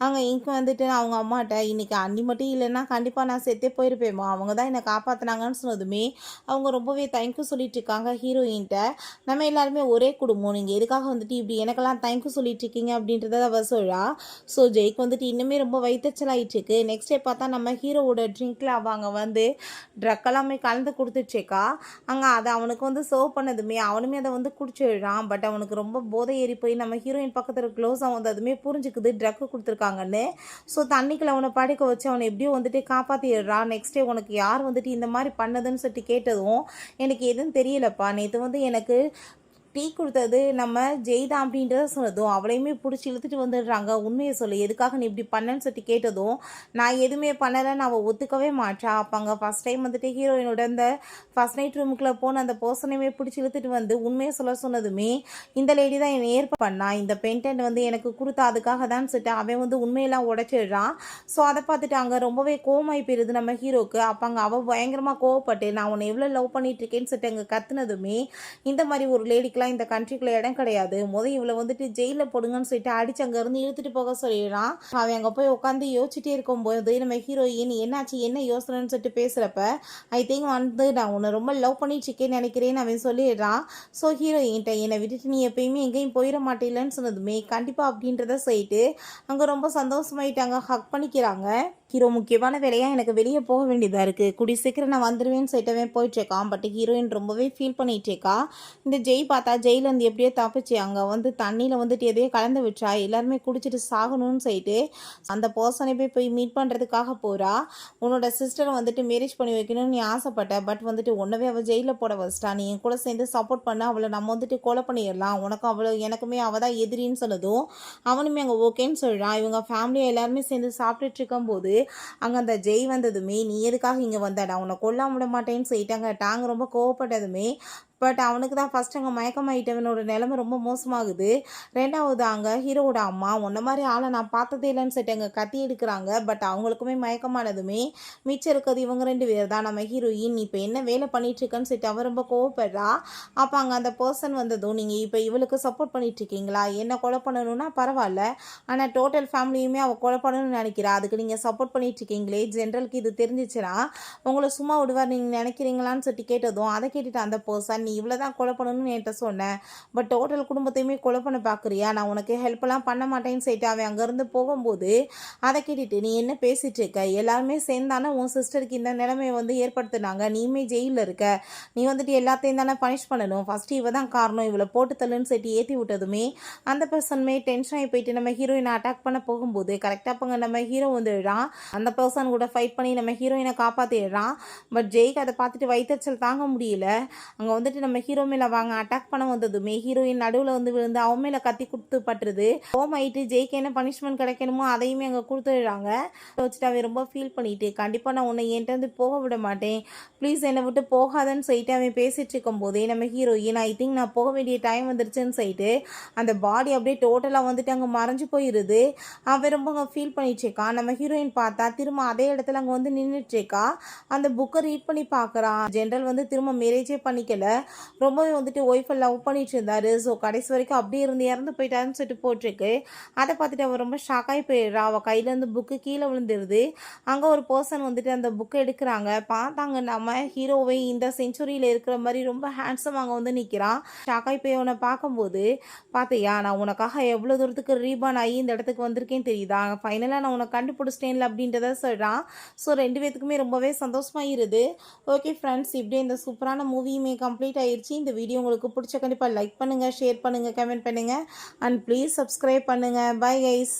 அங்கே இங்கே வந்துட்டு அவங்க அம்மாட்ட இன்னைக்கு அண்ணி மட்டும் இல்லைன்னா கண்டிப்பாக நான் செத்தே போயிருப்பேம்மா, அவங்க தான் என்னை காப்பாற்றினாங்கன்னு சொன்னது சொன்னதுமே அவங்க ரொம்பவே தேங்க்யூ சொல்லிட்டு இருக்காங்க ஹீரோயின்கிட்ட. நம்ம எல்லாருமே ஒரே குடும்பம், நீங்கள் எதுக்காக வந்துட்டு இப்படி எனக்கெல்லாம் தேங்க்யூ சொல்லிட்டு இருக்கீங்க அப்படின்றத அவ சொல்கிறா. ஸோ ஜெய்க்கு வந்துட்டு இன்னுமே ரொம்ப வயிற்றுச்சல் ஆயிட்டுருக்கு. நெக்ஸ்ட் டே பார்த்தா நம்ம ஹீரோவோட ட்ரிங்க்கில் அவங்க வந்து ட்ரக் எல்லாமே கலந்து கொடுத்துட்ருக்கா. அங்கே அதை அவனுக்கு வந்து சர்வ் பண்ணதுமே அவனுமே அதை வந்து குடிச்சிடுறான். பட் அவனுக்கு ரொம்ப போதை ஏறி போய் நம்ம ஹீரோயின் பக்கத்தில் க்ளோஸாக வந்து அதுமே புரிஞ்சுக்குது ட்ரக்கு கொடுத்துருக்காங்கன்னு. ஸோ தண்ணிக்குள்ள அவனை படுக்க வச்சு அவனை எப்படியும் வந்துட்டு காப்பாற்றிடுறான். நெக்ஸ்ட் டே உனக்கு யார் வந்துட்டு இந்த மாதிரி பண்ணதுன்னு சொல்லிட்டு கேட்டதும் எனக்கு எதுவும் தெரியலப்பா, நேற்று வந்து எனக்கு டீ கொடுத்தது நம்ம ஜெய்தான் அப்படின்றத சொன்னதும் அவளையுமே பிடிச்சி இழுத்துட்டு வந்துடுறாங்க. உண்மையை சொல்லு, எதுக்காக நீ இப்படி பண்ணேன்னு சொல்லிட்டு கேட்டதும் நான் எதுவுமே பண்ணலைன்னு அவள் ஒத்துக்கவே மாட்டா. அப்போ அங்கே ஃபஸ்ட் டைம் வந்துட்டு ஹீரோயினோட இந்த ஃபஸ்ட் நைட் ரூமுக்குள்ளே போன அந்த பர்சனையுமே பிடிச்சி இழுத்துட்டு வந்து உண்மையை சொல்ல சொன்னதுமே இந்த லேடி தான் என்னை ஏற்ப பண்ணா, இந்த பென்டென்ட் வந்து எனக்கு கொடுத்தா அதுக்காக தான் சொல்லிட்டு அவன் வந்து உண்மையெல்லாம் உடச்சிடுறான். ஸோ அதை பார்த்துட்டு அங்கே ரொம்பவே கோவமாகி போயிடுது நம்ம ஹீரோக்கு. அப்போ அங்கே அவள் பயங்கரமாக கோவப்பட்டு நான் உன்னை எவ்வளோ லவ் பண்ணிட்டு இருக்கேன்னு சொல்லிட்டு அங்கே கத்துனதுமே இந்த மாதிரி ஒரு லேடிக்கு இந்த கண்ட்ரிக்குள்ள இடம் கிடையாது, இவளை வந்துட்டு ஜெயிலில் போடுங்கன்னு சொல்லிட்டு அடிச்சு அங்கேருந்து இழுத்துட்டு போக சொல்லிடுறான். அவன் அங்கே போய் உட்காந்து யோசிச்சுட்டே இருக்கும்போது நம்ம ஹீரோயின் என்னாச்சு என்ன யோசனைன்னு சொல்லிட்டு பேசுகிறப்ப ஐ திங்க் வந்து நான் உன்னை ரொம்ப லவ் பண்ணிட்டு இருக்கேன்னு நினைக்கிறேன்னு அவன் சொல்லிடுறான். ஸோ ஹீரோயின்ட்ட என்னை விட்டுட்டு நீ எப்பயுமே எங்கேயும் போயிட மாட்டேலன்னு சொன்னதுமே கண்டிப்பாக அப்படின்றத சொல்லிட்டு அங்கே ரொம்ப சந்தோஷமாயிட்டாங்க, ஹக் பண்ணிக்கிறாங்க. ஹீரோ முக்கியமான வேலையாக எனக்கு வெளியே போக வேண்டியதாக இருக்குது, கூடி சீக்கிரம் நான் வந்துடுவேன்னு சொல்லிட்டவே போயிட்டுருக்கான். பட் ஹீரோயின் ரொம்பவே ஃபீல் பண்ணிகிட்டேக்கா. இந்த ஜெய் பார்த்தா ஜெயிலேருந்து எப்படியோ தப்பிச்சு அங்கே வந்து தண்ணியில் வந்துட்டு எதையோ கலந்து விட்டுறா, எல்லாருமே குடிச்சிட்டு சாகணும்னு சொல்லிட்டு அந்த பர்சனை போய் மீட் பண்ணுறதுக்காக போகிறா. உன்னோட சிஸ்டரை வந்துட்டு மேரேஜ் பண்ணி வைக்கணும்னு நீ ஆசைப்பட்ட, பட் வந்துட்டு உன்னவே அவள் ஜெயிலில் போட வச்சிட்டா, நீ என் கூட சேர்ந்து சப்போர்ட் பண்ண அவளை நம்ம வந்துட்டு கொலை பண்ணிடலாம், உனக்கும் அவளை எனக்குமே அவள் தான் எதிரின்னு சொன்னதும் அவனுமே அங்கே ஓகேன்னு சொல்கிறான். இவங்க ஃபேமிலியை எல்லாருமே சேர்ந்து சாப்பிட்டுட்டு இருக்கும்போது அங்கே அந்த ஜெய் வந்ததுமே நீ எதுக்காக இங்கே வந்த, நான் உன்னை கொல்லாம விட மாட்டேன்னு சொல்லிட்டாங்க. டாங்க ரொம்ப கோவப்பட்டதுமே பட் அவனுக்கு தான் ஃபஸ்ட் அங்கே மயக்கமாயிட்டவனோட நிலைமை ரொம்ப மோசமாகுது. ரெண்டாவது அங்கே ஹீரோவோட அம்மா உன்ன மாதிரி ஆளை நான் பார்த்ததே இல்லைன்னு சொல்லிட்டு அங்கே கத்தி எடுக்கிறாங்க. பட் அவங்களுக்குமே மயக்கமானதுமே மிச்சம் இருக்கிறது இவங்க 2 பேர் தான். நம்ம ஹீரோயின் இப்போ என்ன வேலை பண்ணிட்டுருக்கேன்னு சொல்லிட்டு அவன் ரொம்ப கோவப்படுறா. அப்போ அங்கே அந்த பர்சன் வந்ததும் நீங்கள் இப்போ இவளுக்கு சப்போர்ட் பண்ணிட்டுருக்கீங்களா, என்ன கொலை பண்ணணும்னா பரவாயில்ல, ஆனால் டோட்டல் ஃபேமிலியுமே அவள் கொலை பண்ணணும்னு நினைக்கிறா, அதுக்கு நீங்கள் சப்போர்ட் பண்ணிட்டுருக்கீங்களே, ஜென்ரலுக்கு இது தெரிஞ்சிச்சுன்னா உங்களை சும்மா விடுவார் நீங்கள் நினைக்கிறீங்களான்னு சொல்லிட்டு கேட்டதும் அதை கேட்டுட்டு அந்த பர்சன் நீ இவ்வளோ தான் கொலை பண்ணணும்னு என்கிட்ட சொன்னேன், பட் டோட்டல் குடும்பத்தையுமே கொலை பண்ண பார்க்குறியா, நான் உனக்கு ஹெல்ப்லாம் பண்ண மாட்டேன்னு சொல்லிட்டு அவன் அங்கேருந்து போகும்போது அதை கேட்டுட்டு நீ என்ன பேசிகிட்டு இருக்க, எல்லாருமே சேர்ந்தானே உன் சிஸ்டருக்கு இந்த நிலைமையை வந்து ஏற்படுத்தினாங்க, நீயுமே ஜெயிலில் இருக்க, நீ வந்துட்டு எல்லாத்தையும் தானே பனிஷ் பண்ணணும், ஃபஸ்ட்டு இவ தான் காரணம், இவளை போட்டு தள்ளுன்னு சொல்லிட்டு ஏற்றி விட்டதுமே அந்த பர்சனுமே டென்ஷன் ஆகி போயிட்டு நம்ம ஹீரோயினை அட்டாக் பண்ண போகும்போது கரெக்டாக போங்க நம்ம ஹீரோ வந்துடுறான். அந்த பர்சன் கூட ஃபைட் பண்ணி நம்ம ஹீரோயினை காப்பாற்றிடுறான். பட் ஜெய்க்கு அதை பார்த்துட்டு வயிற்றுச்சல் தாங்க முடியல. அங்கே வந்துட்டு நம்ம ஹீரோ மேலே வாங்க அட்டாக் பண்ண வந்ததுமே ஹீரோயின் நடுவில் வந்து விழுந்து அவன் மேலே கத்தி கொடுத்து பட்டுருது. ஹோம் ஆகிட்டு ஜெய்க்கு என்ன பனிஷ்மெண்ட் கிடைக்கணுமோ அதையுமே அங்கே கொடுத்துடுறாங்க. வச்சுட்டு அவன் ரொம்ப ஃபீல் பண்ணிட்டு கண்டிப்பாக நான் உன்னை என்கிட்ட போக விட மாட்டேன், ப்ளீஸ் என்னை விட்டு போகாதன்னு சொல்லிட்டு அவன் பேசிட்டு இருக்கும் போதே நம்ம ஹீரோயின் ஐ திங்க் நான் போக வேண்டிய டைம் வந்துருச்சுன்னு சொல்லிட்டு அந்த பாடி அப்படியே டோட்டலாக வந்துட்டு அங்கே மறைஞ்சு போயிடுது. அவன் ரொம்ப அங்கே ஃபீல் பண்ணிட்டுருக்கான். நம்ம ஹீரோயின் பார்த்தா திரும்ப அதே இடத்துல அங்கே வந்து நின்றுட்டுருக்கா. அந்த புக்கை ரீட் பண்ணி பார்க்குறான். ஜென்ரல் வந்து திரும்ப மேரேஜே பண்ணிக்கல, ரொம்பவே வந்துட்டு ஒய்ஃபை லவ் பண்ணிட்டு இருந்தாரு. ஸோ கடைசி வரைக்கும் அப்படியே இறந்து போயிட்டாருன்னு சொல்லிட்டு போட்டிருக்கு. அதை பார்த்துட்டு அவள் ரொம்ப ஷாக்காகி போயிடுறா. அவள் கையிலேருந்து புக்கு கீழே விழுந்துருது. அங்கே ஒரு பர்சன் வந்துட்டு அந்த புக்கை எடுக்கிறாங்க. பார்த்தாங்க நம்ம ஹீரோவை இந்த செஞ்சுரியில் இருக்கிற மாதிரி ரொம்ப ஹேண்ட்ஸம் அங்கே வந்து நிற்கிறான். ஷாக்காகி போய் அவனை பார்க்கும்போது பார்த்தியா நான் உனக்காக எவ்வளோ தூரத்துக்கு ரீபான் ஆகி இந்த இடத்துக்கு வந்திருக்கேன்னு தெரியுதா, ஃபைனலாக நான் உன்னை கண்டுபிடிச்சிட்டேன்ல அப்படின்றத சொல்கிறான். ஸோ 2 பேத்துக்குமே ரொம்பவே சந்தோஷமாக இருது. ஓகே ஃப்ரெண்ட்ஸ், இப்படியே இந்த சூப்பரான மூவியுமே கம்ப்ளீட் ஆயிடுச்சு. இந்த வீடியோ உங்களுக்கு பிடிச்ச கண்டிப்பாக லைக் பண்ணுங்கள், ஷேர் பண்ணுங்கள், கமெண்ட் பண்ணுங்கள் அண்ட் ப்ளீஸ் சப்ஸ்கிரைப் பண்ணுங்கள். Bye guys.